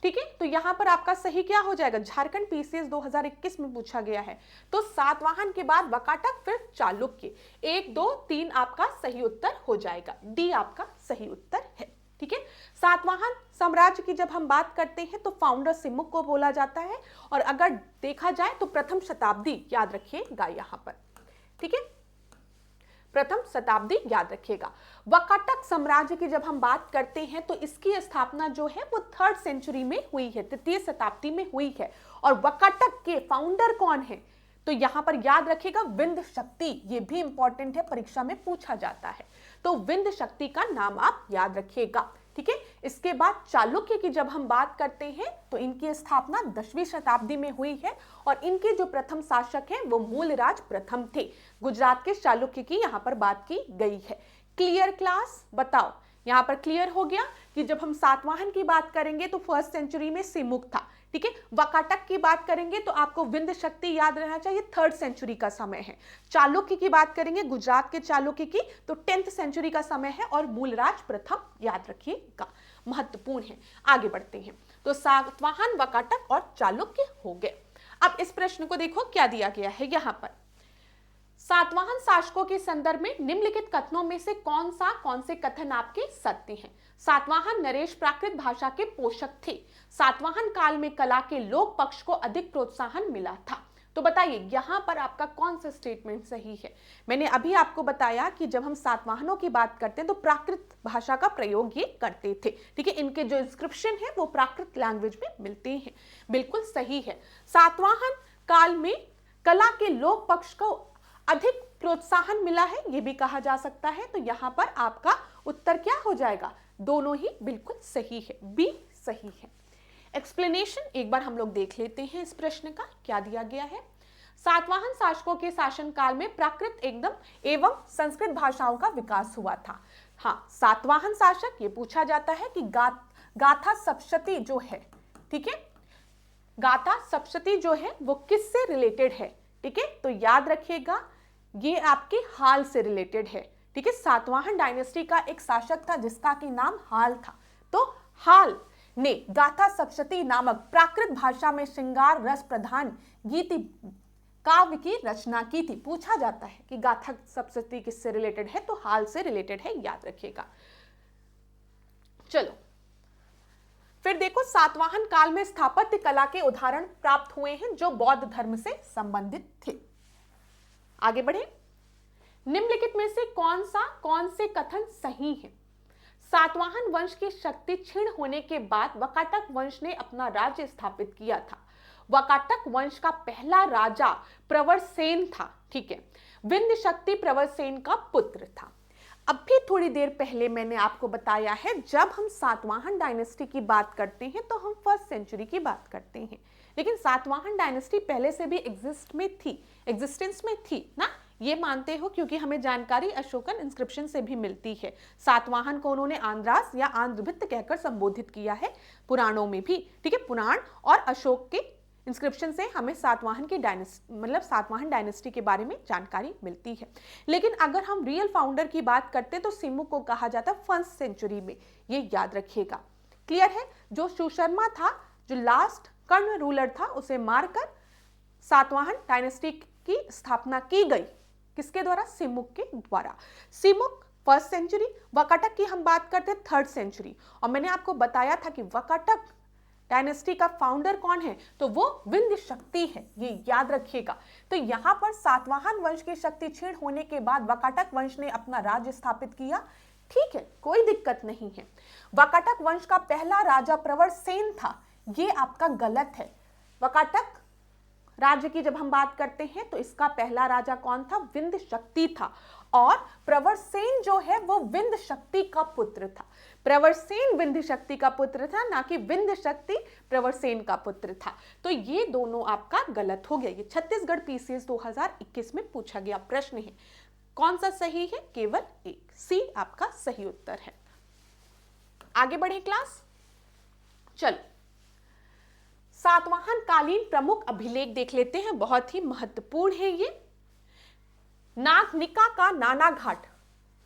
ठीक है, तो यहां पर आपका सही क्या हो जाएगा? झारखंड पीसीएस 2021 में पूछा गया है। तो सातवाहन के बाद वकाटक, फिर चालुक्य। 1, 2, 3 आपका सही उत्तर हो जाएगा, डी आपका सही उत्तर है। ठीक है, सातवाहन साम्राज्य की जब हम बात करते हैं तो फाउंडर सिमुक को बोला जाता है, और अगर देखा जाए तो प्रथम शताब्दी याद रखिएगा यहां पर। ठीक है, प्रथम शताब्दी याद रखिएगा। वकाटक साम्राज्य की जब हम बात करते हैं तो इसकी स्थापना जो है वो 3rd सेंचुरी में हुई है, 3य शताब्दी में हुई है। और वकाटक के फाउंडर कौन है? तो यहां पर याद रखिएगा विंध्य शक्ति, ये भी इंपॉर्टेंट है, परीक्षा में पूछा जाता है। तो विंध्य शक्ति का नाम आप याद रखिएगा। ठीक है, इसके बाद चालुक्य की जब हम बात करते हैं तो इनकी स्थापना 10वीं शताब्दी में हुई है, और इनके जो प्रथम शासक हैं वो मूलराज प्रथम थे। गुजरात के चालुक्य की यहाँ पर बात की गई है। Clear class? बताओ, यहाँ पर क्लियर हो गया कि जब हम सातवाहन की बात करेंगे तो 1st सेंचुरी में सिमुक था। ठीक है, वकाटक की बात करेंगे तो आपको विंध्य शक्ति याद रहना चाहिए, 3rd सेंचुरी का समय है। चालुक्य की बात करेंगे, गुजरात के चालुक्य की, तो 10th सेंचुरी का समय है, और मूलराज प्रथम याद रखिएगा, महत्वपूर्ण है। आगे बढ़ते हैं, तो सातवाहन, वकाटक और चालुक्य हो गए। अब इस प्रश्न को देखो क्या दिया गया है यहाँ पर। सातवाहन शासकों के संदर्भ में निम्नलिखित कथनों में से कौन से कथन आपके सत्य हैं? सातवाहन नरेश प्राकृत भाषा के पोषक थे। सातवाहन काल में कला के लोक पक्ष को अधिक प्रोत्साहन मिला था। तो बताइए यहां पर आपका कौन सा स्टेटमेंट सही है? मैंने अभी आपको बताया कि जब हम सातवाहनों की बात करते हैं तो प्राकृत भाषा का प्रयोग ये करते थे। ठीक है, इनके जो इंस्क्रिप्शन है वो प्राकृत लैंग्वेज में मिलते हैं, बिल्कुल सही है। सातवाहन काल में कला के लोक पक्ष को अधिक प्रोत्साहन मिला है, यह भी कहा जा सकता है। तो यहां पर आपका उत्तर क्या हो जाएगा? दोनों ही बिल्कुल सही है, बी सही है। एक्सप्लेनेशन एक बार हम लोग देख लेते हैं इस प्रश्न का, क्या दिया गया है। सातवाहन शासकों के शासनकाल में प्राकृत एवं संस्कृत भाषाओं का विकास हुआ था। हाँ, सातवाहन शासक, ये पूछा जाता है कि गाथा सप्तशती जो है, ठीक है, गाथा सप्तशती जो है वो किससे रिलेटेड है? ठीक है, तो याद रखिएगा ये आपके हाल से रिलेटेड है। ठीक है, सातवाहन डायनेस्टी का एक शासक था जिसका की नाम हाल था। तो हाल ने गाथा सप्तशती नामक प्राकृत भाषा में श्रृंगार रस प्रधान गीति काव्य की रचना की थी। पूछा जाता है कि गाथा सप्तशती किससे रिलेटेड है, तो हाल से रिलेटेड है, याद रखिएगा। चलो फिर देखो, सातवाहन काल में स्थापत्य कला के उदाहरण प्राप्त हुए हैं जो बौद्ध धर्म से संबंधित थे। आगे बढ़े, निम्नलिखित में से कौन से कथन सही हैं? सातवाहन वंश की शक्ति क्षीण होने के बाद वाकाटक वंश ने अपना राज्य स्थापित किया था। वाकाटक वंश का पहला राजा प्रवरसेन था। ठीक है, विंध्य शक्ति प्रवरसेन का पुत्र था। अब भी थोड़ी देर पहले मैंने आपको बताया है, जब हम सातवाहन डायनेस्टी की बात करते हैं तो हम फर्स्ट सेंचुरी की बात करते हैं, लेकिन सातवाहन डायनेस्टी पहले से भी एग्जिस्टेंस में थी ना, ये मानते हो, क्योंकि हमें जानकारी अशोकन इंस्क्रिप्शन से भी मिलती है। सातवाहन को उन्होंने आंध्रास या आंध्रभित्त कहकर संबोधित किया है पुराणों में भी। ठीक है, पुराण और अशोक के इंस्क्रिप्शन से हमें सातवाहन डायनेस्टी के बारे में जानकारी मिलती है। लेकिन अगर हम रियल फाउंडर की बात करते तो सिमुक को कहा जाता फर्स्ट सेंचुरी में, ये याद रखिएगा। क्लियर है? जो सुशर्मा था, जो लास्ट कर्ण रूलर था, उसे मारकर सातवाहन डायनेस्टी की स्थापना की गई। किसके द्वारा? सिमुक के द्वारा। सिमुक फर्स्ट सेंचुरी, वाकाटक की हम बात करते हैं थर्ड सेंचुरी। और मैंने आपको बताया था कि वाकाटक डायनेस्टी का फाउंडर कौन है, तो वो विंध्य शक्ति है, ये याद रखिएगा। तो यहां पर सातवाहन वंश की शक्ति क्षीण होने के बाद वाकाटक वंश ने अपना राज्य स्थापित किया। ठीक है, कोई दिक्कत नहीं है। वाकाटक वंश का पहला राजा प्रवरसेन था, ये आपका गलत है। वाकाटक राज्य की जब हम बात करते हैं तो इसका पहला राजा कौन था? विंध्य शक्ति था। और प्रवरसेन जो है वो विंध्य शक्ति का पुत्र था। प्रवरसेन विंध्य शक्ति का पुत्र था, ना कि विंध्य शक्ति प्रवरसेन का पुत्र था। तो ये दोनों आपका गलत हो गया। ये छत्तीसगढ़ पीसीएस 2021 में पूछा गया प्रश्न है। कौन सा सही है? केवल एक, सी आपका सही उत्तर है। आगे बढ़े क्लास। चलो, सातवाहन कालीन प्रमुख अभिलेख देख लेते हैं, बहुत ही महत्वपूर्ण है ये। नागनिका का नाना घाट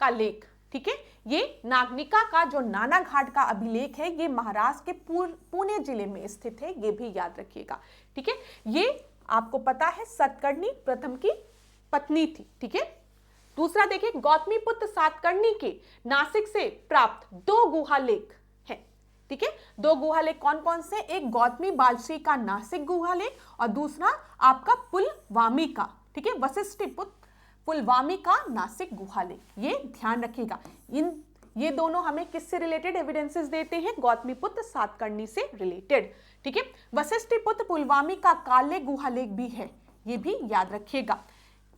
का लेख। ठीक है, ये नागनिका का जो नाना घाट का अभिलेख है, ये महाराष्ट्र के पुणे जिले में स्थित है, ये भी याद रखिएगा। ठीक है, ये आपको पता है सतकर्णी प्रथम की पत्नी थी। ठीक है, दूसरा देखिए, गौतमीपुत्र सातकर्णी के नासिक से प्राप्त 2 गुहा लेख है। ठीक है, 2 गुहा लेख कौन कौन से? एक गौतमी बालश्री का नासिक गुहा लेख और दूसरा आपका पुलवामी का, ठीक है, वशिष्ठपुत्र पुलवामी का नासिक गुहा लेख। ये ध्यान रखिएगा। ये दोनों हमें किससे रिलेटेड एविडेंसेस देते हैं? गौतमीपुत्र सातकर्णी से रिलेटेड। ठीक है, वशिष्ठपुत्र पुलवामी का काले गुहा लेख भी है, ये भी याद रखिएगा।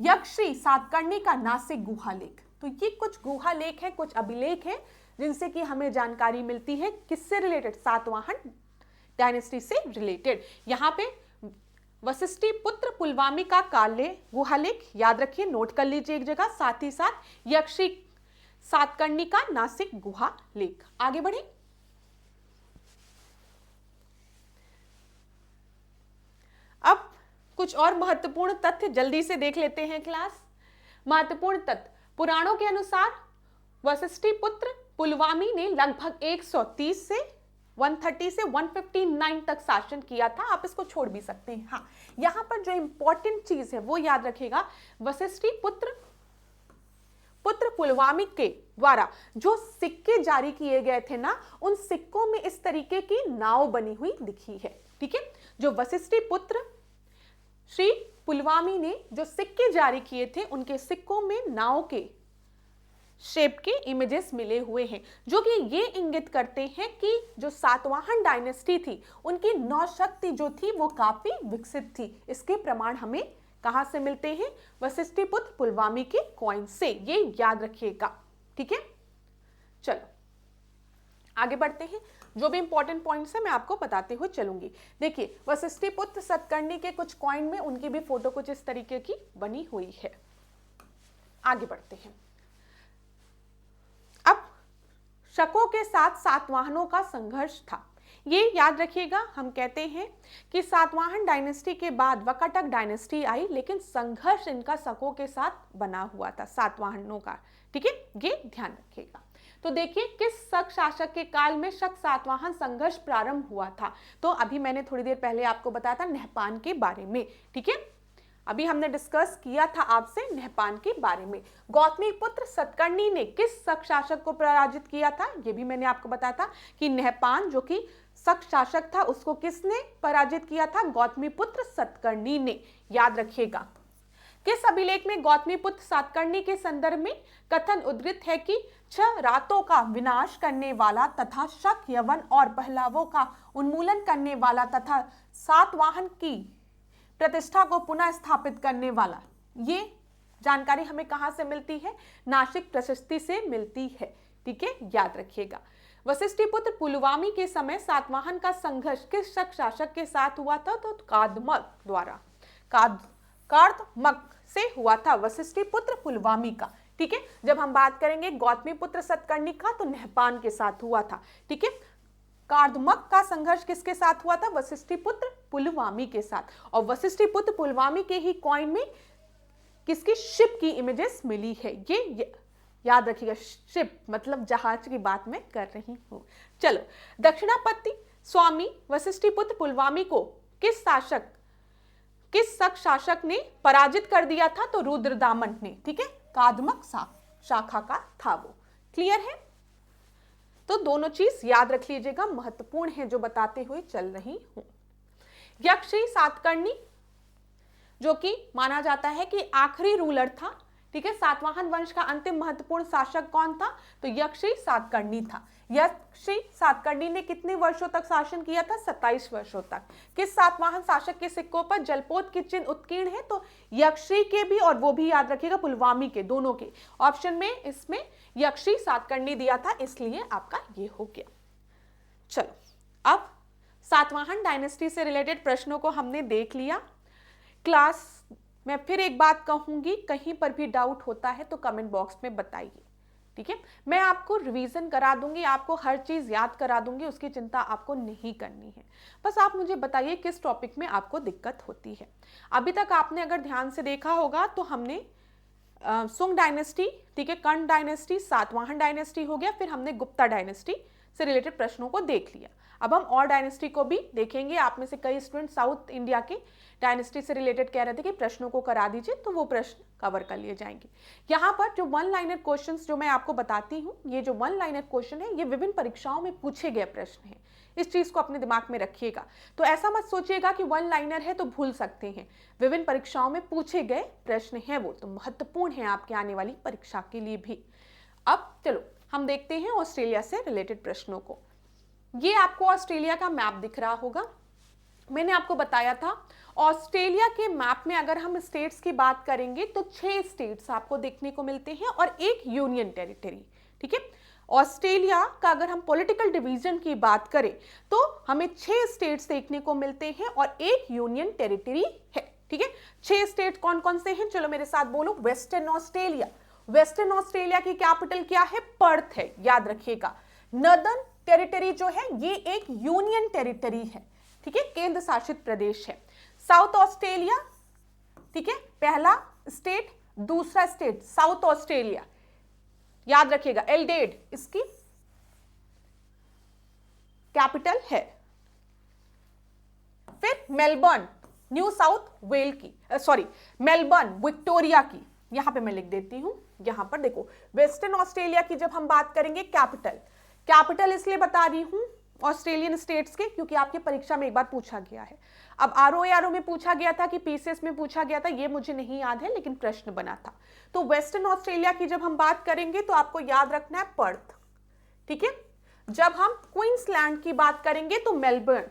यक्षी सातकर्णी का नासिक गुहा लेख। तो ये कुछ गुहा लेख है, कुछ अभिलेख है जिनसे कि हमें जानकारी मिलती है। किससे रिलेटेड? सातवाहन डायनेस्टी से रिलेटेड। यहाँ पे वशिष्ठपुत्र पुलवामी का काले गुहालेख याद रखिए, नोट कर लीजिए एक जगह। साथ ही साथ यक्षी सातकर्णी का नासिक गुहा लेख। आगे बढ़े। अब कुछ और महत्वपूर्ण तथ्य जल्दी से देख लेते हैं क्लास। महत्वपूर्ण तथ्य, पुराणों के अनुसार वशिष्ठपुत्र पुलवामी ने लगभग 130 से 130 से 159 तक शासन किया था। आप इसको छोड़ भी सकते हैं। हाँ, यहां पर जो इंपॉर्टेंट चीज है वो याद रखिएगा, वशिष्ठपुत्र पुलवामी के द्वारा जो सिक्के जारी किए गए थे ना, उन सिक्कों में इस तरीके की नाव बनी हुई दिखी है। ठीक है, जो वशिष्ठपुत्र श्री पुलवामी ने जो सिक्के जारी किए थे, उनके सिक्कों में नाव के शेप के इमेजेस मिले हुए हैं, जो कि ये इंगित करते हैं कि जो सातवाहन डायनेस्टी थी, उनकी नौशक्ति जो थी वो काफी विकसित थी। इसके प्रमाण हमें कहां से मिलते हैं? वशिष्ठपुत्र पुलवामी के कॉइन से, ये याद रखिएगा। ठीक है, चलो आगे बढ़ते हैं। जो भी इंपॉर्टेंट पॉइंट्स है मैं आपको बताते हुए चलूंगी। देखिए, वशिष्ठपुत्र सतकर्णी के कुछ कॉइन में उनकी भी फोटो कुछ इस तरीके की बनी हुई है। आगे बढ़ते हैं। अब शकों के साथ सातवाहनों का संघर्ष था। ये याद रखिएगा, हम कहते हैं कि सातवाहन डायनेस्टी के बाद वकाटक डायनेस्टी आई, लेकिन संघर्ष इनका शकों के साथ बना हुआ था, सातवाहनों का। ठीक है, ये ध्यान रखिएगा। तो देखिए किस शक शासक के काल में शक सातवाहन संघर्ष प्रारंभ हुआ था। तो अभी मैंने थोड़ी देर पहले आपको बताया था नहपान के बारे में। ठीक है, अभी हमने डिस्कस किया था आपसे नहपान के बारे में। गौतमीपुत्र सतकर्णी ने किस शक शासक को पराजित किया था, ये भी मैंने आपको बताया था कि नहपान जो कि शक शासक था उसको किसने पराजित किया था, गौतमीपुत्र सतकर्णी ने। याद रखिएगा। किस अभिलेख में गौतमीपुत्र सातकर्णी के संदर्भ में कथन उद्धृत है कि 6 रातों का विनाश करने वाला तथा शक, यवन और पहलवों का उन्मूलन करने वाला तथा सातवाहन की प्रतिष्ठा को पुनः स्थापित करने वाला। ये जानकारी हमें कहां से मिलती है, नासिक प्रशस्ति से मिलती है। ठीक है, याद रखिएगा। वशिष्ठिपुत्र पुलवामी के समय सातवाहन का संघर्ष किस शक शासक के साथ हुआ था, तो कादमक द्वारा, कार्दमक से हुआ था, वशिष्ठिपुत्र पुलवामी का। ठीक है, जब हम बात करेंगे गौतमीपुत्र सतकर्णी का तो नहपान के साथ हुआ था। ठीक है, कार्दमक का संघर्ष किसके साथ हुआ था, वशिष्ठिपुत्र पुलवामी के साथ। और वशिष्ठिपुत्र पुलवामी के ही कॉइन में किसकी, शिप की इमेजेस मिली है। ये याद रखिएगा, शिप मतलब जहाज की बात मैं कर रही हूं। चलो, दक्षिणापति स्वामी वशिष्ठिपुत्र पुलवामी को किस शक शासक ने पराजित कर दिया था, तो रुद्रदामन ने। ठीक है, कादमक शाखा का था वो। क्लियर है। तो दोनों चीज याद रख लीजिएगा, महत्वपूर्ण है जो बताते हुए चल रही हूं। यक्षी सातकर्णी जो कि माना जाता है कि आखिरी रूलर था। ठीक है, सातवाहन वंश का अंतिम महत्वपूर्ण शासक कौन था, तो यक्षी सातकर्णी था। यक्षी सातकर्णी ने कितने वर्षों तक शासन किया था, 27 वर्षों तक। किस सातवाहन शासक के सिक्कों पर जलपोत की चिन्ह उत्कीर्ण है, तो यक्षी के भी और वो भी याद रखिएगा पुलवामी के, दोनों के। ऑप्शन में इसमें यक्षी सातकर्णी दिया था, इसलिए आपका ये हो गया। चलो, अब सातवाहन डायनेस्टी से रिलेटेड प्रश्नों को हमने देख लिया। क्लास मैं फिर एक बात कहूंगी, कहीं पर भी डाउट होता है तो कमेंट बॉक्स में बताइए। ठीक है, मैं आपको रिवीजन करा दूंगी, आपको हर चीज याद करा दूंगी, उसकी चिंता आपको नहीं करनी है। बस आप मुझे बताइए किस टॉपिक में आपको दिक्कत होती है। अभी तक आपने अगर ध्यान से देखा होगा तो हमने सुंग डायनेस्टी, ठीक है, कर्ण डायनेस्टी, सातवाहन डायनेस्टी हो गया, फिर हमने गुप्ता डायनेस्टी से रिलेटेड प्रश्नों को देख लिया। अब हम और डायनेस्टी को भी देखेंगे। आप में से कई स्टूडेंट साउथ इंडिया के डायनेस्टी से रिलेटेड कह रहे थे कि प्रश्नों को करा दीजिए, तो वो प्रश्न कवर कर लिए जाएंगे। यहाँ पर जो वन लाइनर क्वेश्चंस जो मैं आपको बताती हूँ, ये जो वन लाइनर क्वेश्चन है ये विभिन्न परीक्षाओं में पूछे गए प्रश्न हैं। इस चीज को अपने दिमाग में रखिएगा। तो ऐसा मत सोचिएगा कि वन लाइनर है तो भूल सकते हैं, विभिन्न परीक्षाओं में पूछे गए प्रश्न हैं, वो तो महत्वपूर्ण है आपके आने वाली परीक्षा के लिए भी। अब चलो हम देखते हैं ऑस्ट्रेलिया से रिलेटेड प्रश्नों को। ये आपको ऑस्ट्रेलिया का मैप दिख रहा होगा। मैंने आपको बताया था ऑस्ट्रेलिया के मैप में अगर हम स्टेट्स की बात करेंगे तो 6 स्टेट्स आपको देखने को मिलते हैं और एक यूनियन टेरिटरी। ठीक है, ऑस्ट्रेलिया का अगर हम पॉलिटिकल डिवीजन की बात करें तो हमें 6 स्टेट्स देखने को मिलते हैं और एक यूनियन टेरिटरी है। ठीक है, 6 स्टेट कौन कौन से हैं, चलो मेरे साथ बोलो। वेस्टर्न ऑस्ट्रेलिया, वेस्टर्न ऑस्ट्रेलिया की कैपिटल क्या है, पर्थ है, याद रखिएगा। नॉर्दर्न टेरिटरी जो है ये एक यूनियन टेरिटरी है। ठीक है, केंद्र शासित प्रदेश है। साउथ ऑस्ट्रेलिया, ठीक है, पहला स्टेट, दूसरा स्टेट साउथ ऑस्ट्रेलिया, याद रखिएगा। एडिलेड इसकी कैपिटल है। फिर मेलबर्न न्यू साउथ वेल की, सॉरी मेलबर्न विक्टोरिया की, यहां पे मैं लिख देती हूं। यहां पर देखो वेस्टर्न ऑस्ट्रेलिया की जब हम बात करेंगे कैपिटल इसलिए बता रही हूं ऑस्ट्रेलियन स्टेट्स के क्योंकि आपकी परीक्षा में एक बार पूछा गया है। अब आरओ में पूछा गया था कि पीसीएस में पूछा गया था, ये मुझे नहीं याद है लेकिन प्रश्न बना था। तो वेस्टर्न ऑस्ट्रेलिया की जब हम बात करेंगे तो आपको याद रखना है पर्थ। ठीक है, जब हम क्वींसलैंड की बात करेंगे तो मेलबर्न,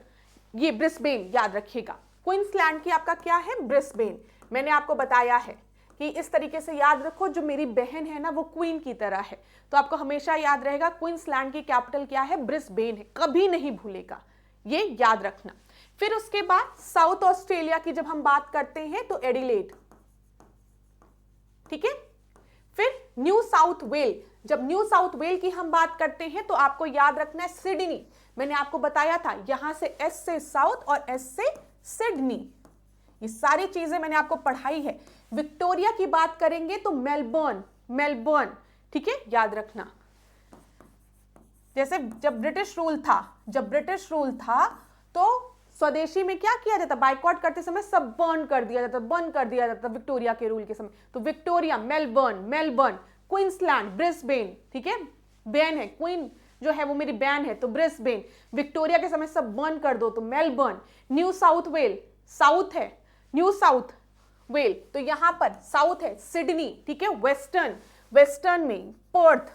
ये ब्रिस्बेन, याद रखिएगा। क्वींसलैंड की आपका क्या है, ब्रिस्बेन। मैंने आपको बताया है कि इस तरीके से याद रखो, जो मेरी बहन है ना वो क्वीन की तरह है, तो आपको हमेशा याद रहेगा क्वींसलैंड की कैपिटल क्या है, ब्रिस्बेन है, कभी नहीं भूलेगा, ये याद रखना। फिर उसके बाद साउथ ऑस्ट्रेलिया की जब हम बात करते हैं तो एडिलेड। ठीक है, फिर न्यू साउथ वेल, जब न्यू साउथ वेल की हम बात करते हैं तो आपको याद रखना है सिडनी, मैंने आपको बताया था यहां से एस से साउथ और एस से सिडनी, ये सारी चीजें मैंने आपको पढ़ाई है। विक्टोरिया की बात करेंगे तो मेलबर्न, मेलबर्न, ठीक है, याद रखना। जैसे जब ब्रिटिश रूल था तो स्वदेशी में क्या किया जाता, बाइकआउट करते समय सब बर्न कर दिया जाता विक्टोरिया के रूल के समय। तो विक्टोरिया, मेलबर्न, क्वींसलैंड, ब्रिस्बेन, ठीक है, बैन है, क्वीन जो है वो मेरी बैन है तो ब्रिस्बेन, विक्टोरिया के समय सब बर्न कर दो तो Melbourne. New South well, south है न्यू साउथ वेल, तो यहां पर साउथ है सिडनी, ठीक है, वेस्टर्न में पर्थ,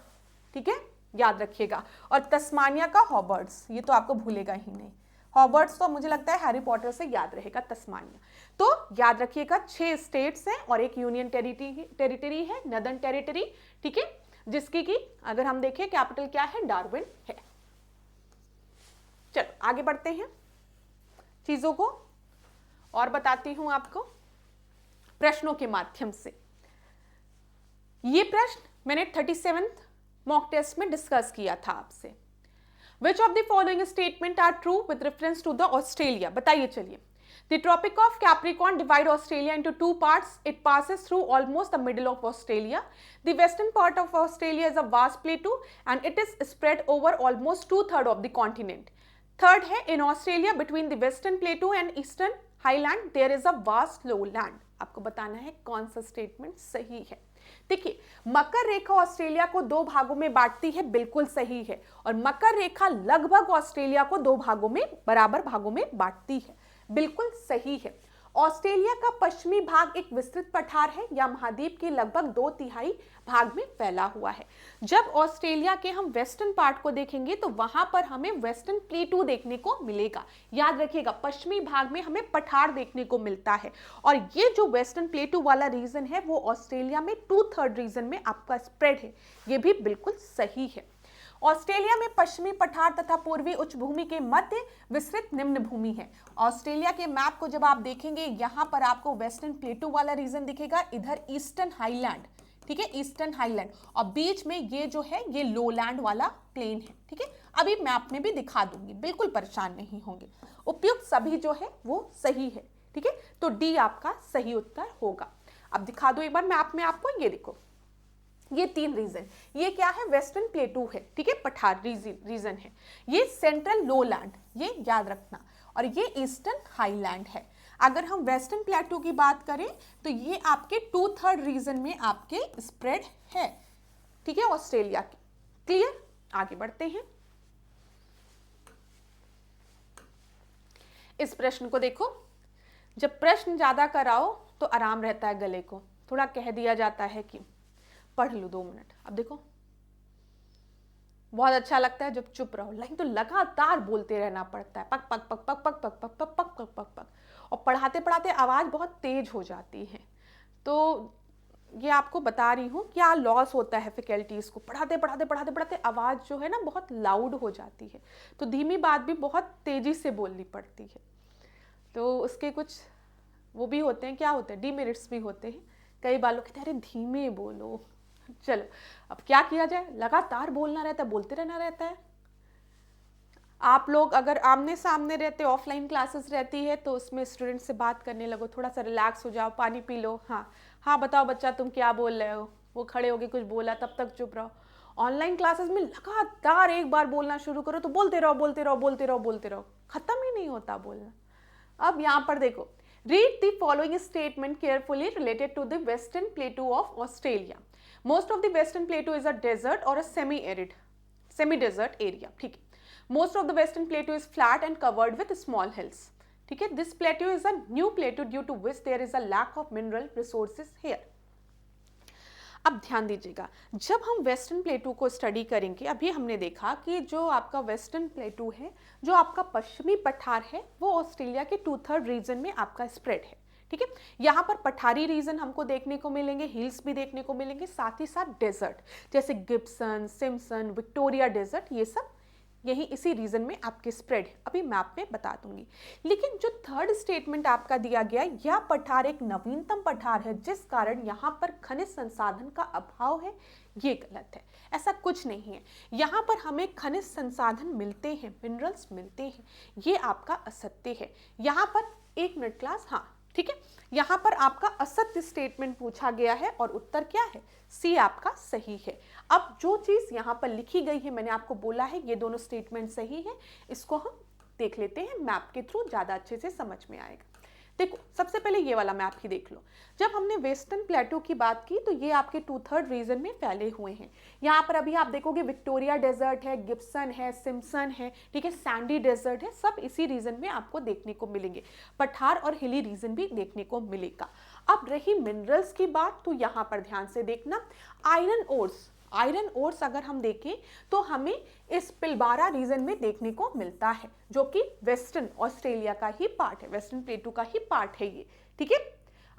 ठीक है, याद रखिएगा। और तस्मानिया का हॉबर्ट्स, ये तो आपको भूलेगा ही नहीं, हॉबर्ट्स तो मुझे लगता है हैरी पॉटर से याद रहेगा तस्मानिया। तो याद रखिएगा 6 स्टेट्स हैं और एक यूनियन टेरिटरी है, नदर्न टेरिटरी, ठीक है, जिसकी की अगर हम देखें कैपिटल क्या है, डार्विन है। चलो आगे बढ़ते हैं, चीजों को और बताती हूं आपको प्रश्नों के माध्यम से। ये प्रश्न मैंने 37th मॉक टेस्ट में डिस्कस किया था आपसे। Which of the following statement are true with reference to the Australia? बताइए चलिए। The Tropic of Capricorn divide Australia into 2 parts. It passes through almost the middle of Australia. The western part of Australia is a vast plateau and it is spread over almost 2/3 of the continent. Third है, in Australia between the western plateau and eastern highland there is a vast lowland. आपको बताना है कौन सा statement सही है। देखिए, मकर रेखा Australia को 2 भागों में बांटती है, बिल्कुल सही है, और मकर रेखा लगभग ऑस्ट्रेलिया को 2 भागों में, बराबर भागों में बांटती है, बिल्कुल सही है। ऑस्ट्रेलिया का पश्चिमी भाग एक विस्तृत पठार है या महाद्वीप के लगभग 2/3 भाग में फैला हुआ है। जब ऑस्ट्रेलिया के हम वेस्टर्न पार्ट को देखेंगे तो वहां पर हमें वेस्टर्न प्लेटू देखने को मिलेगा। याद रखिएगा, पश्चिमी भाग में हमें पठार देखने को मिलता है, और ये जो वेस्टर्न प्लेटू वाला रीजन है वो ऑस्ट्रेलिया में 2/3 रीजन में आपका स्प्रेड है, ये भी बिल्कुल सही है। ऑस्ट्रेलिया में पश्चिमी पठार तथा पूर्वी उच्च भूमि के मध्य विस्तृत निम्न भूमि है। ऑस्ट्रेलिया के मैप को जब आप देखेंगे, यहां पर आपको वेस्टर्न प्लेटू वाला रीजन दिखेगा, इधर ईस्टर्न हाईलैंड, ठीक है, ईस्टर्न हाईलैंड, और बीच में ये जो है ये लोलैंड वाला प्लेन है, ठीक है। अभी मैप में भी दिखा दूंगी, बिल्कुल परेशान नहीं होंगे। उपयुक्त सभी जो है वो सही है, ठीक है, तो डी आपका सही उत्तर होगा। अब दिखा दो एक बार मैप में आपको, ये देखो, ये 3 रीजन, ये क्या है, वेस्टर्न प्लेटू है, ठीक है, पठार रीजन है, ये सेंट्रल लोलैंड, ये याद रखना, और ये ईस्टर्न हाईलैंड है। अगर हम वेस्टर्न प्लेटू की बात करें तो ये आपके 2/3 रीजन में आपके स्प्रेड है, ठीक है, ऑस्ट्रेलिया के। क्लियर, आगे बढ़ते हैं। इस प्रश्न को देखो, जब प्रश्न ज्यादा कराओ तो आराम रहता है गले को, थोड़ा कह दिया जाता है कि पढ़ लो 2 मिनट। अब देखो, बहुत अच्छा लगता है जब चुप रहो, लेकिन तो लगातार बोलते रहना पड़ता है, पक पक पक पक पक पक पक पक पक पक पक पक, और पढ़ाते पढ़ाते आवाज बहुत तेज हो जाती है। तो ये आपको बता रही हूँ क्या लॉस होता है फैकल्टीज को, पढ़ाते पढ़ाते पढ़ाते पढ़ाते आवाज जो है ना बहुत लाउड हो जाती है, तो धीमी बात भी बहुत तेजी से बोलनी पड़ती है। तो उसके कुछ वो भी होते हैं, क्या होते हैं, डीमेरिट्स भी होते हैं। कई बार लोग कहते हैं अरे धीमे बोलो। चलो अब क्या किया जाए, लगातार बोलना रहता है, बोलते रहना रहता है। आप लोग अगर आमने सामने रहते, ऑफलाइन क्लासेस रहती है, तो उसमें स्टूडेंट से बात करने लगो, थोड़ा सा रिलैक्स हो जाओ, पानी पी लो, हाँ बताओ बच्चा तुम क्या बोल रहे हो, वो खड़े होके कुछ बोला तब तक चुप रहो। ऑनलाइन क्लासेस में लगातार एक बार बोलना शुरू करो तो बोलते रहो बोलते रहो बोलते रहो बोलते रहो, खत्म ही नहीं होता बोलना। अब यहाँ पर देखो, read the following statement carefully related to the western plateau of Australia. Most of the western plateau is a desert or a semi-desert area, ठीक है। Most of the western plateau is flat and covered with small hills, ठीक है। This plateau is a new plateau due to which there is a lack of mineral resources here. अब ध्यान दीजिएगा, जब हम western प्लेटू को स्टडी करेंगे, अभी हमने देखा कि जो आपका वेस्टर्न प्लेटू है, जो आपका पश्चिमी पठार है, वो ऑस्ट्रेलिया के 2/3 रीजन में आपका स्प्रेड है, ठीक है। यहाँ पर पठारी रीजन हमको देखने को मिलेंगे, हिल्स भी देखने को मिलेंगे, साथ ही साथ डेजर्ट जैसे गिब्सन, सिम्पसन, विक्टोरिया डेजर्ट, ये सब यही इसी रीजन में आपके स्प्रेड है, अभी मैप में बता दूंगी। लेकिन जो थर्ड स्टेटमेंट आपका दिया गया, यह पठार एक नवीनतम पठार है जिस कारण यहाँ पर खनिज संसाधन का अभाव है, ये गलत है। ऐसा कुछ नहीं है, यहाँ पर हमें खनिज संसाधन मिलते हैं, मिनरल्स मिलते हैं, ये आपका असत्य है। यहाँ पर 1 मिनट क्लास, हाँ ठीक है, यहाँ पर आपका असत्य स्टेटमेंट पूछा गया है और उत्तर क्या है, सी आपका सही है। अब जो चीज यहाँ पर लिखी गई है, मैंने आपको बोला है ये दोनों स्टेटमेंट सही है, इसको हम देख लेते हैं मैप के थ्रू, ज्यादा अच्छे से समझ में आएगा। देखो सबसे पहले ये वाला मैप ही देख लो। जब हमने वेस्टर्न प्लेटू की बात की तो ये आपके 2/3 रीजन में फैले हुए हैं। यहाँ पर अभी आप देखोगे विक्टोरिया डेजर्ट है, गिब्सन है, सिम्पसन है, ठीक है, सैंडी डेजर्ट है, सब इसी रीजन में आपको देखने को मिलेंगे। पठार और हिली रीजन भी देखने को मिलेगा। अब रही मिनरल्स की बात, तो यहाँ पर ध्यान से देखना, आयरन ओर्स, आयरन ओर्स अगर हम देखें तो हमें इस पिलबारा रीजन में देखने को मिलता है, जो कि वेस्टर्न ऑस्ट्रेलिया का ही पार्ट है, वेस्टर्न प्लेटू का ही पार्ट है ये, ठीक है।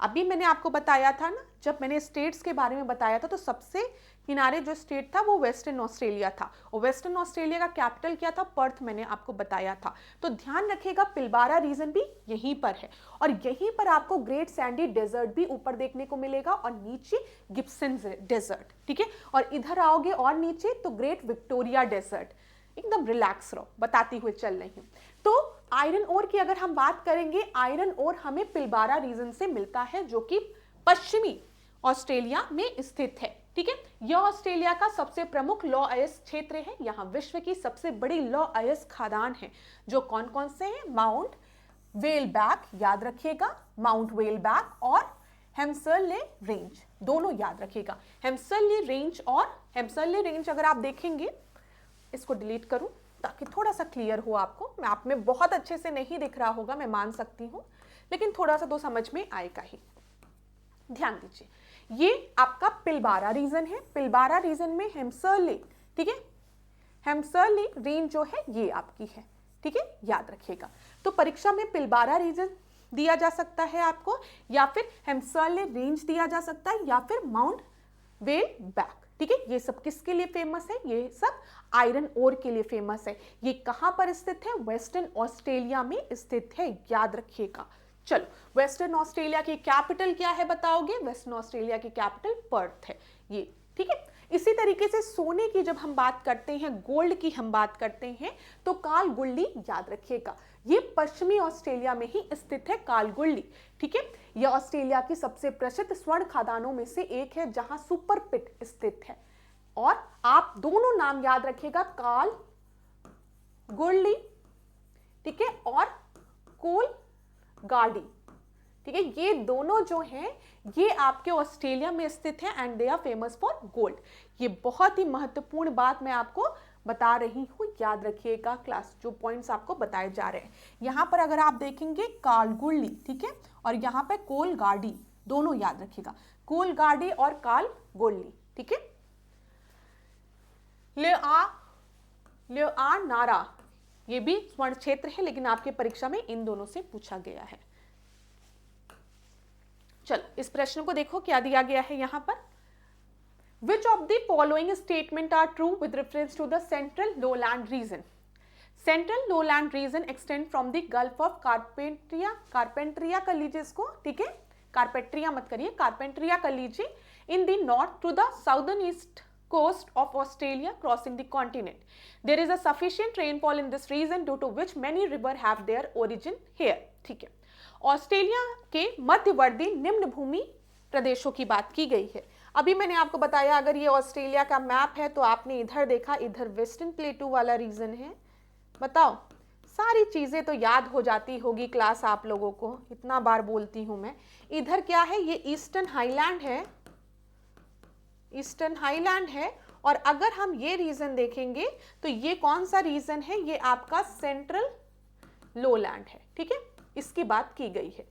अभी मैंने आपको बताया था ना, जब मैंने स्टेट्स के बारे में बताया था, तो सबसे किनारे जो स्टेट था वो वेस्टर्न ऑस्ट्रेलिया था, और वेस्टर्न ऑस्ट्रेलिया का कैपिटल क्या था, पर्थ, मैंने आपको बताया था। तो ध्यान रखिएगा पिलबारा रीजन भी यहीं पर है, और यहीं पर आपको ग्रेट सैंडी डेजर्ट भी ऊपर देखने को मिलेगा और नीचे गिब्सन डेजर्ट, ठीक है। और इधर आओगे और नीचे तो ग्रेट विक्टोरिया डेजर्ट। एकदम रिलैक्स रहो, बताती हुए चल रही हूँ। तो आयरन ओर की अगर हम बात करेंगे, आयरन ओर हमें पिलबारा रीजन से मिलता है, जो कि पश्चिमी ऑस्ट्रेलिया में स्थित है, ठीक है। यह ऑस्ट्रेलिया का सबसे प्रमुख लौ अयस्क क्षेत्र है। यहाँ विश्व की सबसे बड़ी लौ अयस्क खादान है, जो कौन कौन से हैं, माउंट वेलबैक, याद रखिएगा, माउंट वेलबैक और हेम्सरले रेंज, दोनों याद रखिएगा। हेम्सरले रेंज और हेम्सरले रेंज अगर आप देखेंगे, इसको डिलीट करूं ताकि थोड़ा सा क्लियर हो आपको, मैप में बहुत अच्छे से नहीं दिख रहा होगा, मैं मान सकती हूं, लेकिन थोड़ा सा तो समझ में आएगा ही। ध्यान दीजिए, ये आपका पिलबारा रीजन है, पिलबारा रीजन में हेम्सरले, ठीक है, हेम्सरले रेंज जो है ये आपकी है, ठीक है, याद रखिएगा। तो परीक्षा में पिलबारा रीजन दिया जा सकता है आपको, या फिर हेम्सरले रेंज दिया जा सकता है, या फिर माउंट वेलबैक, ठीक है। ये सब किसके लिए फेमस है, ये सब आयरन ओर के लिए फेमस है। ये कहां पर स्थित है, वेस्टर्न ऑस्ट्रेलिया में स्थित है, याद रखिएगा। चलो, वेस्टर्न ऑस्ट्रेलिया की कैपिटल क्या है बताओगे, वेस्टर्न ऑस्ट्रेलिया की कैपिटल पर्थ है ये, ठीक है। इसी तरीके से सोने की जब हम बात करते हैं, गोल्ड की हम बात करते हैं, तो कालगुल्ली याद रखिएगा, ये पश्चिमी ऑस्ट्रेलिया में ही स्थित है कालगुल्ली, ठीक है। यह ऑस्ट्रेलिया की सबसे प्रसिद्ध स्वर्ण खादानों में से एक है, जहां सुपर पिट स्थित है। और आप दोनों नाम याद रखिएगा, कालगुल्ली, ठीक है, और कोल गार्डी, ठीक है, ये दोनों जो हैं ये आपके ऑस्ट्रेलिया में स्थित है, and they are famous for gold. ये बहुत ही महत्वपूर्ण बात मैं आपको बता रही हूं, याद रखिएगा, क्लास जो पॉइंट्स आपको बताए जा रहे हैं। यहां पर अगर आप देखेंगे कालगुल्ली, ठीक है, और यहां पे कोल गार्डी, दोनों याद रखिएगा, कोल गार्डी और कालगुल्ली, ठीक है। लेआ नारा, ये भी स्वर्ण क्षेत्र है, लेकिन आपके परीक्षा में इन दोनों से पूछा गया है। चलो इस प्रश्न को देखो, क्या दिया गया है यहाँ पर, Which of the following statement are true with reference to the central lowland region? Central lowland region extend from the Gulf of Carpentaria, Carpentaria कर लीजिए इसको, ठीक है, Carpentaria मत करिए, Carpentaria कर लीजिए, in the north to the southern east coast of Australia crossing the continent. There is a sufficient rainfall in this region due to which many rivers have their origin here, ठीक है। Australia के मध्यवर्ती निम्न भूमि प्रदेशों की बात की गई है। अभी मैंने आपको बताया, अगर ये ऑस्ट्रेलिया का मैप है तो आपने इधर देखा, इधर वेस्टर्न प्लेटू वाला रीजन है। बताओ, सारी चीजें तो याद हो जाती होगी क्लास आप लोगों को, इतना बार बोलती हूं मैं। इधर क्या है, ये ईस्टर्न हाईलैंड है, ईस्टर्न हाईलैंड है। और अगर हम ये रीजन देखेंगे तो ये कौन सा रीजन है, ये आपका सेंट्रल लोलैंड है, ठीक है, इसकी बात की गई है,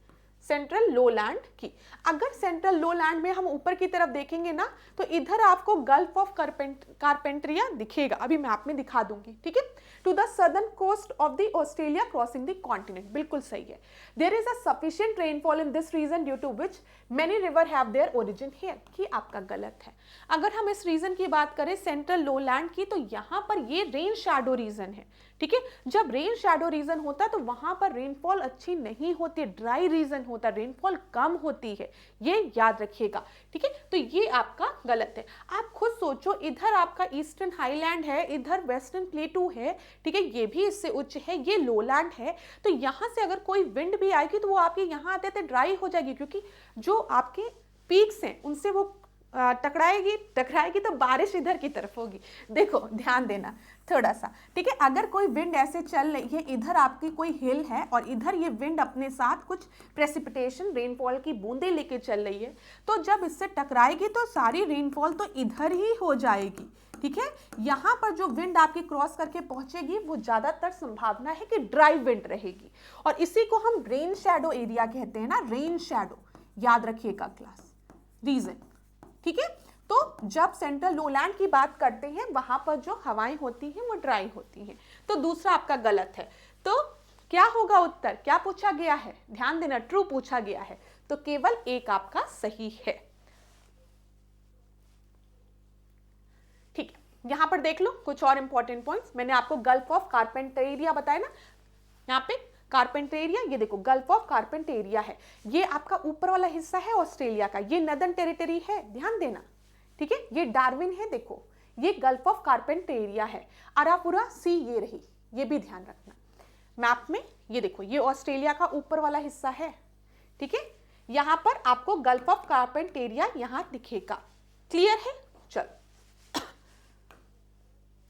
सेंट्रल लोलैंड की। अगर सेंट्रल लोलैंड में हम ऊपर की तरफ देखेंगे ना, तो इधर आपको गल्फ ऑफ कारपेंट्रिया दिखेगा, अभी मैप में दिखा दूंगी, ठीक है। To the southern coast of the Australia crossing the continent. बिल्कुल सही है। There is a sufficient rainfall in this region due to which many river have their origin here. कि आपका गलत है। अगर हम इस रीजन की बात करें सेंट्रल लोलैंड की, तो यहां पर ये रेन शैडो रीजन है। ठीक है, जब रेन शैडो रीजन होता है तो वहां पर रेनफॉल अच्छी नहीं होती, ड्राई रीजन होता है, रेनफॉल कम होती है, ये याद रखिएगा। ठीक है, तो ये आपका गलत है। आप खुद सोचो, इधर आपका ईस्टर्न हाईलैंड है, इधर वेस्टर्न प्लेटू है, ठीक है, ये भी इससे उच्च है, ये लोलैंड है, तो यहां से अगर कोई विंड भी आएगी तो वो आपके यहाँ आते आते ड्राई हो जाएगी, क्योंकि जो आपके पीक्स हैं उनसे वो टकराएगी तो बारिश इधर की तरफ होगी। देखो ध्यान देना थोड़ा सा। ठीक है, अगर कोई विंड ऐसे चल रही है, इधर आपकी कोई हिल है और इधर ये विंड अपने साथ कुछ प्रेसिपिटेशन रेनफॉल की बूंदे लेके चल रही है, तो जब इससे टकराएगी तो सारी रेनफॉल तो इधर ही हो जाएगी। ठीक है, यहाँ पर जो विंड आपकी क्रॉस करके पहुंचेगी वो ज्यादातर संभावना है कि ड्राई विंड रहेगी, और इसी को हम रेन शैडो एरिया कहते हैं ना, रेन शैडो, याद रखिएगा क्लास रीजन। ठीक है, तो जब सेंट्रल लोलैंड की बात करते हैं वहां पर जो हवाएं होती हैं वो ड्राई होती हैं। तो दूसरा आपका गलत है। तो क्या होगा उत्तर, क्या पूछा गया है, ध्यान देना, ट्रू पूछा गया है, तो केवल एक आपका सही है। ठीक है, यहां पर देख लो कुछ और इंपॉर्टेंट पॉइंट्स। मैंने आपको गल्फ ऑफ कार्पेंटेरिया बताया ना, यहाँ पे कार्पेंटेरिया, ये देखो गल्फ ऑफ कार्पेंटेरिया है, ये आपका ऊपर वाला हिस्सा है ऑस्ट्रेलिया का, ये नदर्न टेरिटरी है, ध्यान देना। ठीक है, ये डार्विन है, देखो ये गल्फ ऑफ कार्पेंटेरिया है। अरापुरा सी ये रही, ये भी ध्यान रखना मैप में। ये देखो ये ऑस्ट्रेलिया का ऊपर वाला हिस्सा है। ठीक है, यहां पर आपको गल्फ ऑफ कार्पेंटेरिया यहां दिखेगा। क्लियर है? चलो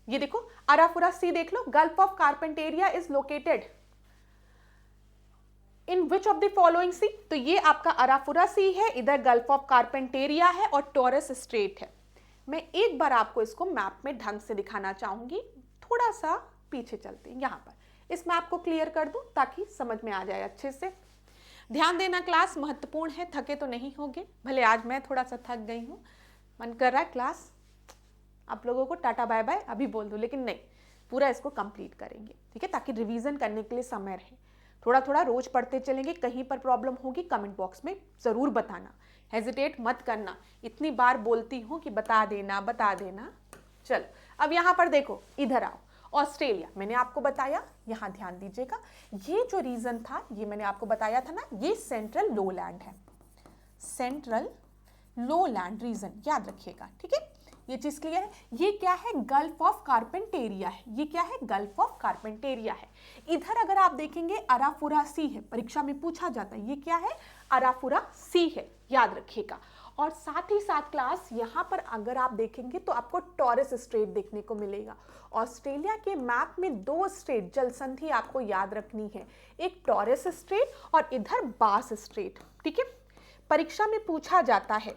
ये देखो अरापुरा सी देख लो, Gulf of Carpentaria is located in which of the following sea. तो ये आपका अरापुरा सी है, इधर गल्फ ऑफ कार्पेंटेरिया है और टॉरस स्ट्रेट है। मैं एक बार आपको इसको मैप में ढंग से दिखाना चाहूंगी, थोड़ा सा पीछे चलते हैं, यहाँ पर इस मैप को क्लियर कर दूं ताकि समझ में आ जाए अच्छे से। ध्यान देना, क्लास महत्वपूर्ण है, थके तो नहीं होगे, भले आज मैं थोड़ा सा थक गई हूँ, मन कर रहा है क्लास आप लोगों को टाटा बाय बाय अभी बोल दूं, लेकिन नहीं, पूरा इसको कंप्लीट करेंगे। ठीक है, ताकि रिवीजन करने के लिए समय रहे, थोड़ा थोड़ा रोज पढ़ते चलेंगे। कहीं पर प्रॉब्लम होगी कमेंट बॉक्स में जरूर बताना, हेजिटेट मत करना, इतनी बार बोलती हूँ कि बता देना बता देना। चलो अब यहाँ पर देखो, इधर आओ, ऑस्ट्रेलिया मैंने आपको बताया, यहाँ ध्यान दीजिएगा, ये जो रीजन था ये मैंने आपको बताया था ना, ये सेंट्रल लोलैंड है, सेंट्रल लोलैंड रीजन, याद रखिएगा। ठीक है, ये चीज क्लियर है। ये क्या है, गल्फ ऑफ कार्पेंटेरिया है, ये क्या है, गल्फ ऑफ कार्पेंटेरिया है। इधर अगर आप देखेंगे अरापुरा सी है, परीक्षा में पूछा जाता है, ये क्या है, अरापुरा सी है, याद रखिएगा। और साथ ही साथ क्लास यहाँ पर अगर आप देखेंगे तो आपको टॉरस स्ट्रेट देखने को मिलेगा। ऑस्ट्रेलिया के मैप में दो स्ट्रेट जल संधि आपको याद रखनी है, एक टॉरस स्ट्रेट और इधर बास स्ट्रेट। ठीक है, परीक्षा में पूछा जाता है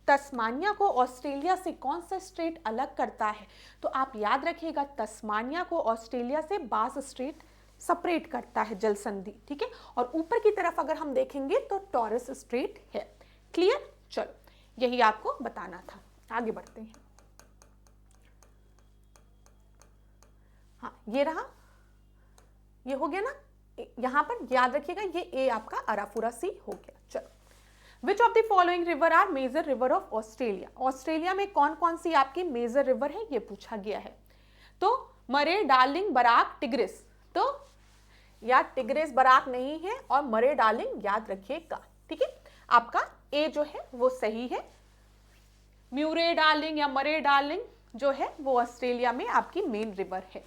तस्मानिया को ऑस्ट्रेलिया से कौन सा स्ट्रेट अलग करता है, तो आप याद रखिएगा तस्मानिया को ऑस्ट्रेलिया से बास स्ट्रेट सेपरेट करता है, जल संधि। ठीक है, और ऊपर की तरफ अगर हम देखेंगे तो टॉरस स्ट्रेट है। क्लियर? चलो यही आपको बताना था, आगे बढ़ते हैं। हाँ ये रहा, ये हो गया ना, यहां पर याद रखिएगा ये ए आपका अरापुरा सी हो गया। चलो, which of the following river are major river of Australia. Australia में कौन कौन सी आपकी मेजर रिवर है ये पूछा गया है। तो मरे, डार्लिंग, बराक, टिग्रिस। तो या टिग्रिस बराक नहीं है और मरे डार्लिंग याद रखिएगा। ठीक है, आपका ए जो है वो सही है। म्यूरे डार्लिंग या मरे डार्लिंग जो है वो ऑस्ट्रेलिया में आपकी मेन रिवर है।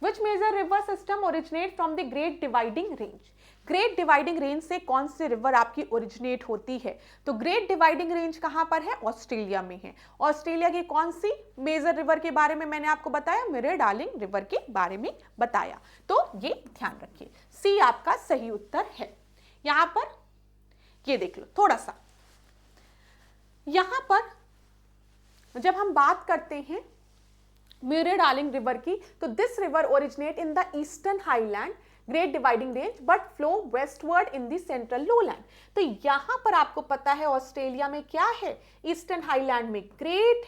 Which major river system originate from the Great Dividing Range? Great Dividing range से कौन सी रिवर आपकी ओरिजिनेट होती है? तो ग्रेट डिवाइडिंग रेंज कहां पर है? ऑस्ट्रेलिया में है। ऑस्ट्रेलिया की कौन सी मेजर रिवर के बारे में मैंने आपको बताया? मेरे डार्लिंग रिवर के बारे में बताया। तो ये ध्यान रखिए, सी आपका सही उत्तर है। यहां पर ये देख लो थोड़ा सा, यहां पर जब हम बात करते हैं म्यूरे डार्लिंग रिवर की, तो this river originate in the eastern highland great Dividing range but flow westward in the central lowland. तो यहां पर आपको पता है ऑस्ट्रेलिया में क्या है, ईस्टर्न हाईलैंड में ग्रेट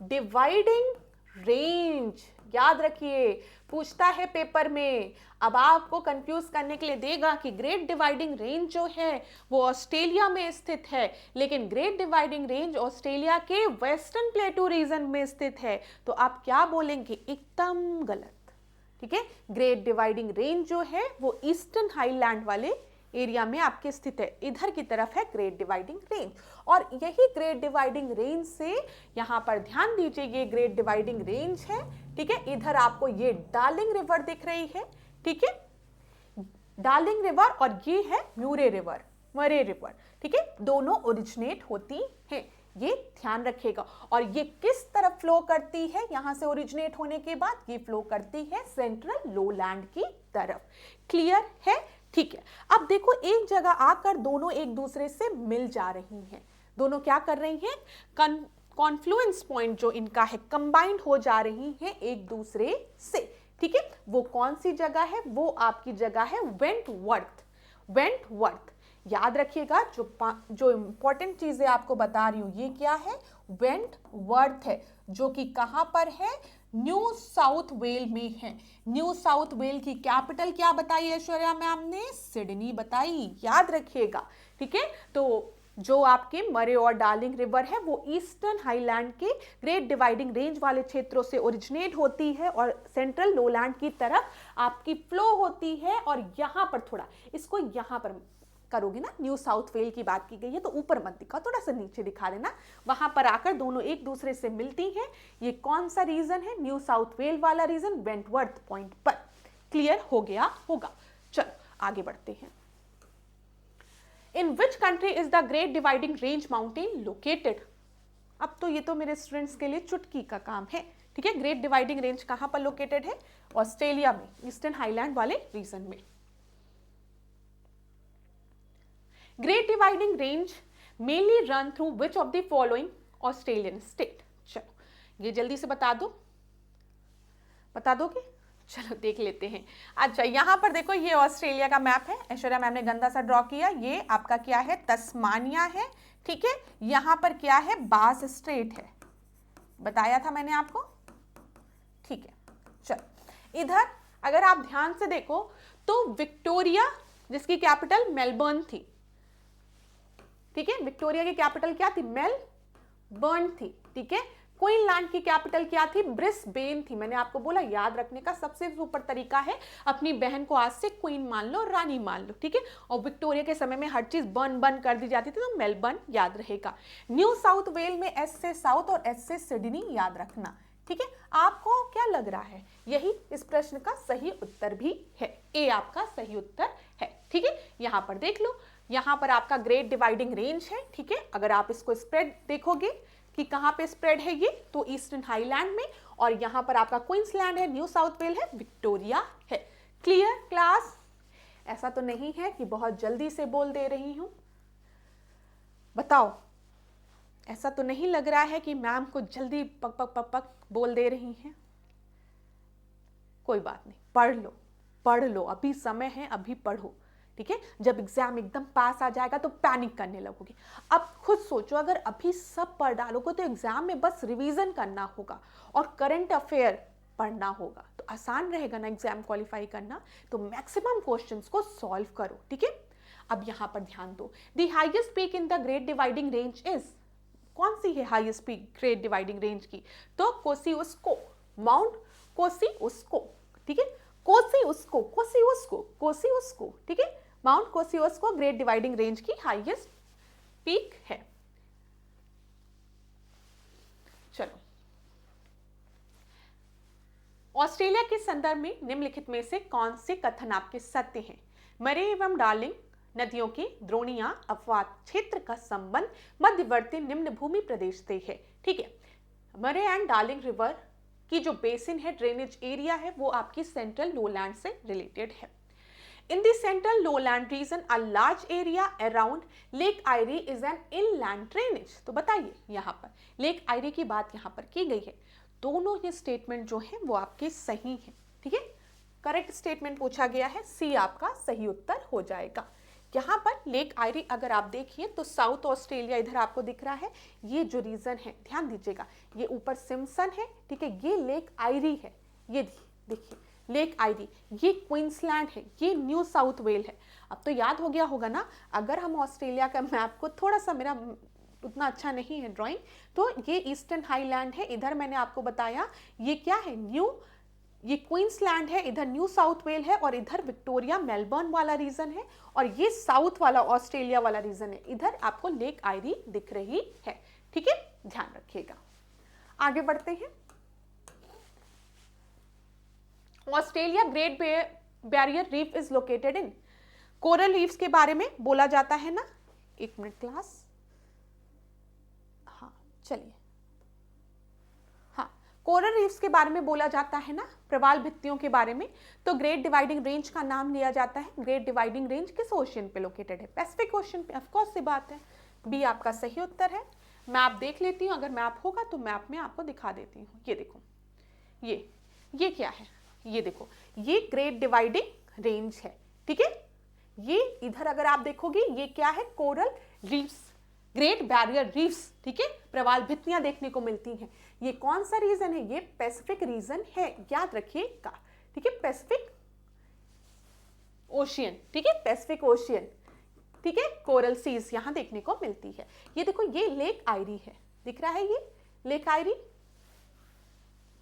डिवाइडिंग रेंज, याद रखिए, पूछता है पेपर में। अब आपको कंफ्यूज करने के लिए देगा कि ग्रेट डिवाइडिंग रेंज जो है वो ऑस्ट्रेलिया में स्थित है, लेकिन ग्रेट डिवाइडिंग रेंज ऑस्ट्रेलिया के वेस्टर्न प्लेटू रीजन में स्थित है। तो आप क्या बोलेंगे? एकदम गलत। ठीक है, ग्रेट डिवाइडिंग रेंज जो है वो ईस्टर्न हाईलैंड वाले एरिया में आपके स्थित है, इधर की तरफ है ग्रेट डिवाइडिंग रेंज। और यही ग्रेट डिवाइडिंग रेंज से यहाँ पर ध्यान दीजिए, ये ग्रेट डिवाइडिंग रेंज है। ठीक है, इधर आपको ये डार्लिंग रिवर दिख रही है। ठीक है, डार्लिंग रिवर, और ये है म्यूरे रिवर, मरे रिवर। ठीक है, दोनों ओरिजिनेट होती हैं, ये ध्यान रखिएगा। और ये किस तरफ फ्लो करती है? यहां से ओरिजिनेट होने के बाद ये फ्लो करती है सेंट्रल लोलैंड की तरफ। क्लियर है? ठीक है, अब देखो एक जगह आकर दोनों एक दूसरे से मिल जा रही हैं। दोनों क्या कर रही हैं? कॉन्फ्लुएंस पॉइंट जो इनका है, कंबाइंड हो जा रही हैं एक दूसरे से। ठीक है, वो कौन सी जगह है? वो आपकी जगह है वेंटवर्थ। वेंटवर्थ याद रखिएगा, जो इंपॉर्टेंट चीजें आपको बता रही हूं, ये क्या है? वेंटवर्थ है, जो कि कहां पर है? न्यू साउथ वेल में है। न्यू साउथ वेल की कैपिटल क्या बताई ऐश्वर्या मैम ने? सिडनी बताई, याद रखिएगा। ठीक है, तो जो आपके मरे और डार्लिंग रिवर है वो ईस्टर्न हाईलैंड के ग्रेट डिवाइडिंग रेंज वाले क्षेत्रों से ओरिजिनेट होती है और सेंट्रल लोलैंड की तरफ आपकी फ्लो होती है। और यहां पर थोड़ा इसको यहां पर करोगे ना, न्यू साउथ वेल की बात की गई है तो ऊपर मत दिखा, थोड़ा सा नीचे दिखा देना। वहां पर आकर दोनों एक दूसरे से मिलती हैं। ये कौन सा रीजन है? न्यू साउथ वेल वाला रीजन, वेंटवर्थ पॉइंट पर। क्लियर हो गया होगा? चलो आगे बढ़ते हैं। In which country is the Great Dividing Range mountain located? अब तो ये तो मेरे स्टूडेंट्स के लिए चुटकी का काम है। ठीक है, ग्रेट डिवाइडिंग रेंज कहां पर लोकेटेड है? ऑस्ट्रेलिया में, ईस्टर्न हाईलैंड वाले रीजन में। Great Dividing range mainly run through which of the following Australian state? चलो ये जल्दी से बता दोगे? चलो देख लेते हैं। अच्छा, यहां पर देखो, ये ऑस्ट्रेलिया का मैप है, ऐश्वर्या मैम ने गंदा सा ड्रॉ किया। ये आपका क्या है? तस्मानिया है। ठीक है, यहां पर क्या है? बास स्ट्रेट है, बताया था मैंने आपको। ठीक है, चलो इधर अगर आप ध्यान से देखो तो विक्टोरिया, जिसकी कैपिटल मेलबर्न थी। ठीक है, विक्टोरिया की कैपिटल क्या थी? मेलबर्न थी। ठीक है, क्वीनलैंड की कैपिटल क्या थी? ब्रिस्बेन थी। मैंने आपको बोला याद रखने का सबसे सुपर तरीका है अपनी बहन को आज से क्वीन मान लो, रानी मान लो। ठीक है, और विक्टोरिया के समय में हर चीज बन कर दी जाती थी, तो मेलबर्न याद रहेगा। न्यू साउथ वेल में एस से साउथ और एस से सिडनी याद रखना। ठीक है, आपको क्या लग रहा है? यही इस प्रश्न का सही उत्तर भी है, ए आपका सही उत्तर है। ठीक है, यहां पर देख लो, यहां पर आपका ग्रेट डिवाइडिंग रेंज है। ठीक है, अगर आप इसको स्प्रेड देखोगे कि कहां पे स्प्रेड है ये, तो ईस्टर्न हाईलैंड में, और यहां पर आपका क्वींसलैंड है, न्यू साउथ वेल है, विक्टोरिया है। Clear class? ऐसा तो नहीं है कि बहुत जल्दी से बोल दे रही हूं, बताओ, ऐसा तो नहीं लग रहा है कि मैम को जल्दी पक पक पक पक बोल दे रही हैं? कोई बात नहीं, पढ़ लो, अभी समय है, अभी पढ़ो। ठीक है, जब एग्जाम एकदम पास आ जाएगा तो पैनिक करने लगोगे। अब खुद सोचो, अगर अभी सब पढ़ डालोगे तो एग्जाम में बस रिवीजन करना होगा और करंट अफेयर पढ़ना होगा, तो आसान रहेगा ना एग्जाम क्वालिफाई करना। तो मैक्सिमम क्वेश्चंस को सॉल्व करो। ठीक है, अब यहां पर ध्यान दो, the highest peak in the Great Dividing range is, कौन सी है highest peak great Dividing range की? तो कोसियुस्को, माउंट कोसियुस्को। ठीक है, कोसियुस्को। ठीक है, माउंट कोसियुस्को ग्रेट डिवाइडिंग रेंज की हाईएस्ट पीक है। चलो, ऑस्ट्रेलिया के संदर्भ में निम्नलिखित में से कौन से कथन आपके सत्य हैं? मरे एवं डार्लिंग नदियों के द्रोणिया अपवाद क्षेत्र का संबंध मध्यवर्ती निम्न भूमि प्रदेश से है। ठीक है, मरे एंड डार्लिंग रिवर की जो बेसिन है, ड्रेनेज एरिया है, वो आपकी सेंट्रल लोलैंड से रिलेटेड है। In the central lowland region, a large area around Lake Erie is an inland drainage. तो बताइए, यहाँ पर लेक आयरी की बात यहाँ पर की गई है। दोनों ये स्टेटमेंट जो है वो आपके सही हैं। ठीक है, करेक्ट स्टेटमेंट पूछा गया है, सी आपका सही उत्तर हो जाएगा। यहाँ पर लेक आयरी अगर आप देखिए तो साउथ ऑस्ट्रेलिया इधर आपको दिख रहा है, ये जो रीजन है ध्यान दीजिएगा, ये ऊपर सिम्पसन है। ठीक है, ये लेक आयरी है, ये देखिए लेक आयरी, ये क्वींसलैंड है, ये न्यू साउथ वेल है। अब तो याद हो गया होगा ना। अगर हम ऑस्ट्रेलिया का मैप को, थोड़ा सा मेरा उतना अच्छा नहीं है ड्राइंग, तो ये ईस्टर्न हाईलैंड है, इधर मैंने आपको बताया ये क्या है, ये क्वींसलैंड है, इधर न्यू साउथ वेल है, और इधर विक्टोरिया मेलबर्न वाला रीजन है, और ये साउथ वाला ऑस्ट्रेलिया वाला रीजन है। इधर आपको लेक आयरी दिख रही है, ठीक है, ध्यान रखिएगा। आगे बढ़ते हैं। Australia great barrier reef is located in, coral reefs के बारे में बोला जाता है ना। एक मिनट क्लास, हाँ चलिए, हाँ कोरल रीफ्स के बारे में बोला जाता है ना, प्रवाल भित्तियों के बारे में। तो ग्रेट डिवाइडिंग रेंज का नाम लिया जाता है। ग्रेट डिवाइडिंग रेंज किस ओशियन पे लोकेटेड है? पैसिफिक ओशियन पे, ऑफकोर्स सी बात है, बी आपका सही उत्तर है। मैप देख लेती हूँ, अगर मैप होगा तो मैप में आपको दिखा देती हूँ। ये देखो, ये क्या है, ये देखो, ये ग्रेट डिवाइडिंग रेंज है, ठीक है। ये इधर अगर आप देखोगे ये क्या है, coral reefs, great barrier reefs, ठीक है, प्रवाल भित्तियां देखने को मिलती हैं। ये कौन सा रीजन है? ये पैसिफिक रीजन है, याद रखिएगा, ठीक है, पैसिफिक ओशियन, ठीक है, पैसिफिक ओशियन, ठीक है, कोरल सीज यहां देखने को मिलती है। ये देखो, ये लेक आयरी है, दिख रहा है ये लेक आयरी।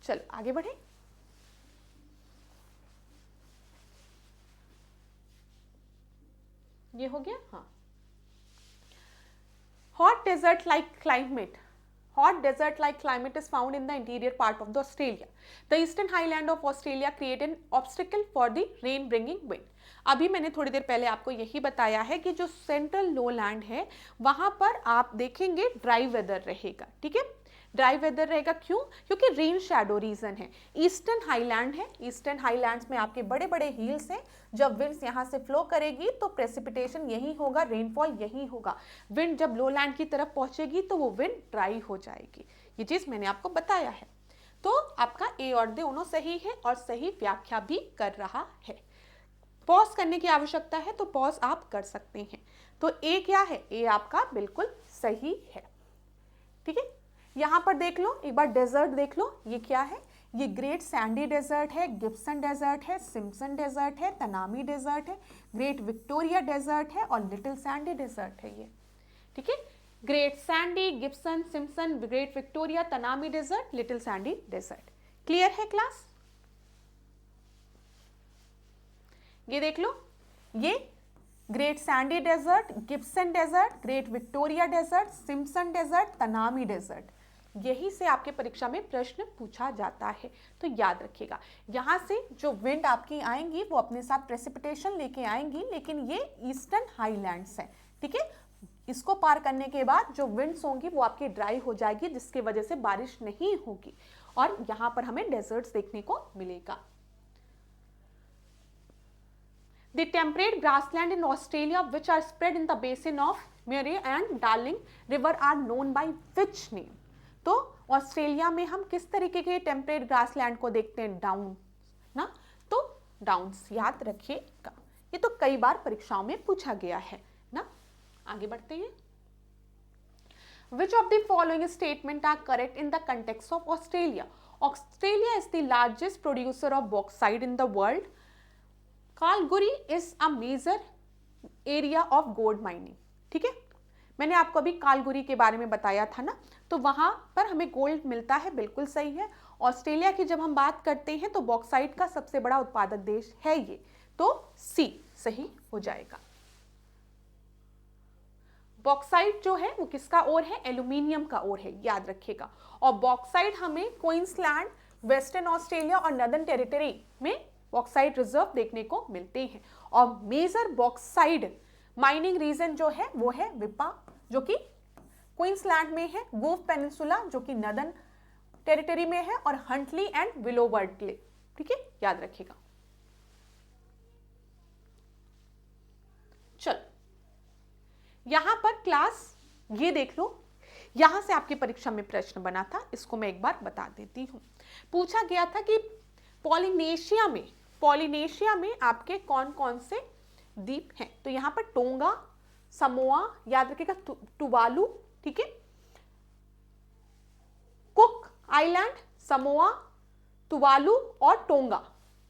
चलो आगे बढ़े। ये हो गया, हाँ। Hot desert like climate, hot desert like climate is found in the interior part of the Australia. The eastern highland of Australia create an obstacle for the rain bringing wind. अभी मैंने थोड़ी देर पहले आपको यही बताया है कि जो सेंट्रल लोलैंड है वहां पर आप देखेंगे ड्राई वेदर रहेगा, ठीक है, ड्राई वेदर रहेगा। क्यों? क्योंकि रेन शैडो रीजन है। ईस्टर्न हाईलैंड है, ईस्टर्न हाईलैंड्स में आपके बड़े बड़े हिल्स हैं, जब विंड्स यहाँ से फ्लो करेगी तो प्रेसिपिटेशन यही होगा, रेनफॉल यही होगा। विंड जब लोलैंड की तरफ पहुंचेगी तो वो विंड ड्राई हो जाएगी। ये चीज मैंने आपको बताया है। तो आपका ए और दोनों सही है और सही व्याख्या भी कर रहा है। पॉज करने की आवश्यकता है तो पॉज आप कर सकते हैं। तो ए क्या है? ए आपका बिल्कुल सही है, ठीक है। यहां पर देख लो एक बार, डेजर्ट देख लो, ये क्या है? ये ग्रेट सैंडी डेजर्ट है, गिब्सन डेजर्ट है, सिम्पसन डेजर्ट है, तनामी डेजर्ट है, ग्रेट विक्टोरिया डेजर्ट है और लिटिल सैंडी डेजर्ट है ये, ठीक है। Great Sandy, Gibson, Simpson, Great Victoria, Tanami Desert, Little Sandy Desert. Clear है क्लास? ये देख लो, ये Great Sandy Desert, Gibson Desert, Great Victoria Desert, Simpson Desert, Tanami Desert, यही से आपके परीक्षा में प्रश्न पूछा जाता है। तो याद रखिएगा, यहां से जो विंड आपकी आएंगी वो अपने साथ प्रेसिपिटेशन लेके आएंगी, लेकिन ये ईस्टर्न हाईलैंड्स है, ठीक है। इसको पार करने के बाद जो विंड्स होंगी वो आपकी ड्राई हो जाएगी, जिसकी वजह से बारिश नहीं होगी और यहां पर हमें डेजर्ट्स देखने को मिलेगा। The temperate grassland in Australia which are spread in the basin of Murray and Darling River are known by which name? तो ऑस्ट्रेलिया में हम किस तरीके के टेम्परेट ग्रासलैंड को देखते हैं? डाउन ना, तो डाउन्स याद रखिएगा, ये तो कई बार परीक्षाओं में पूछा गया है ना। आगे बढ़ते हैं। Which of the following statement are correct in the context of Australia? Australia is the largest producer of bauxite in the world. Kalgoorlie is a major area of gold mining, ठीक है। मैंने आपको अभी कालगुरी के बारे में बताया था ना, तो वहां पर हमें गोल्ड मिलता है, बिल्कुल सही है। ऑस्ट्रेलिया की जब हम बात करते हैं तो बॉक्साइट का सबसे बड़ा उत्पादक देश है ये, तो सी सही हो जाएगा। बॉक्साइट जो है वो किसका ओर है? एल्यूमिनियम का ओर है, याद रखिएगा। और बॉक्साइट हमें क्वींसलैंड, वेस्टर्न ऑस्ट्रेलिया और नॉर्दर्न टेरिटरी में बॉक्साइट रिजर्व देखने को मिलते हैं। और मेजर बॉक्साइड माइनिंग रीजन जो है वो है विपा, जो कि क्वींसलैंड में है, गोव पेनिनसुला जो कि नॉर्दर्न टेरिटरी में है, और हंटली एंड विलोवर्ड क्लिफ, ठीक है, याद रखिएगा। चलो यहां पर क्लास ये देख लो, यहां से आपकी परीक्षा में प्रश्न बना था, इसको मैं एक बार बता देती हूं। पूछा गया था कि पॉलिनेशिया में आपके कौन कौन से द्वीप हैं? तो यहां पर टोंगा, समोआ, याद रखिएगा, टुवालू, ठीक है, कुक आइलैंड, समोआ, तुवालू और टोंगा,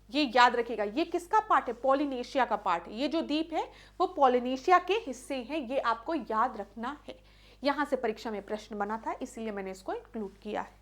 ये याद रखिएगा। ये किसका पार्ट है? पॉलिनेशिया का पार्ट है। ये जो द्वीप है वो पॉलिनेशिया के हिस्से हैं, ये आपको याद रखना है। यहां से परीक्षा में प्रश्न बना था, इसीलिए मैंने इसको इंक्लूड किया है।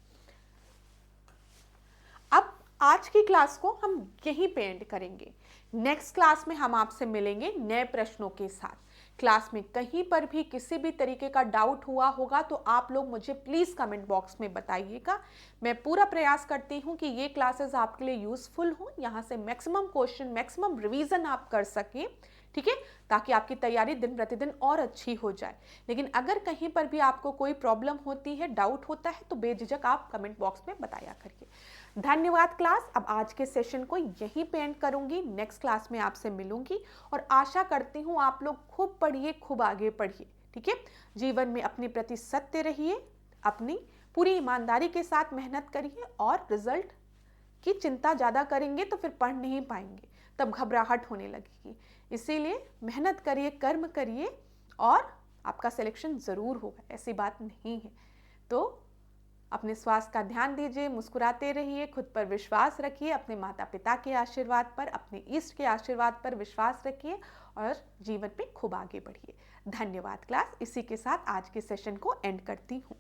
अब आज की क्लास को हम यहीं पे एंड करेंगे। नेक्स्ट क्लास में हम आपसे मिलेंगे नए प्रश्नों के साथ। क्लास में कहीं पर भी किसी भी तरीके का डाउट हुआ होगा तो आप लोग मुझे प्लीज कमेंट बॉक्स में बताइएगा। मैं पूरा प्रयास करती हूँ कि ये क्लासेस आपके लिए यूजफुल हो, यहाँ से मैक्सिमम क्वेश्चन, मैक्सिमम रिवीजन आप कर सकें, ठीक है, ताकि आपकी तैयारी दिन प्रतिदिन और अच्छी हो जाए। लेकिन अगर कहीं पर भी आपको कोई प्रॉब्लम होती है, डाउट होता है, तो बेझिझक आप कमेंट बॉक्स में बताया करिए। धन्यवाद क्लास। अब आज के सेशन को यहीं पे एंड करूंगी, नेक्स्ट क्लास में आपसे मिलूंगी और आशा करती हूँ आप लोग खूब पढ़िए, खूब आगे पढ़िए, ठीक है। जीवन में अपने प्रति सत्य रहिए, अपनी पूरी ईमानदारी के साथ मेहनत करिए और रिजल्ट की चिंता ज़्यादा करेंगे तो फिर पढ़ नहीं पाएंगे, तब घबराहट होने लगेगी। इसीलिए मेहनत करिए, कर्म करिए और आपका सिलेक्शन ज़रूर होगा, ऐसी बात नहीं है। तो अपने स्वास्थ्य का ध्यान दीजिए, मुस्कुराते रहिए, खुद पर विश्वास रखिए, अपने माता पिता के आशीर्वाद पर, अपने इष्ट के आशीर्वाद पर विश्वास रखिए और जीवन में खूब आगे बढ़िए। धन्यवाद क्लास। इसी के साथ आज के सेशन को एंड करती हूँ।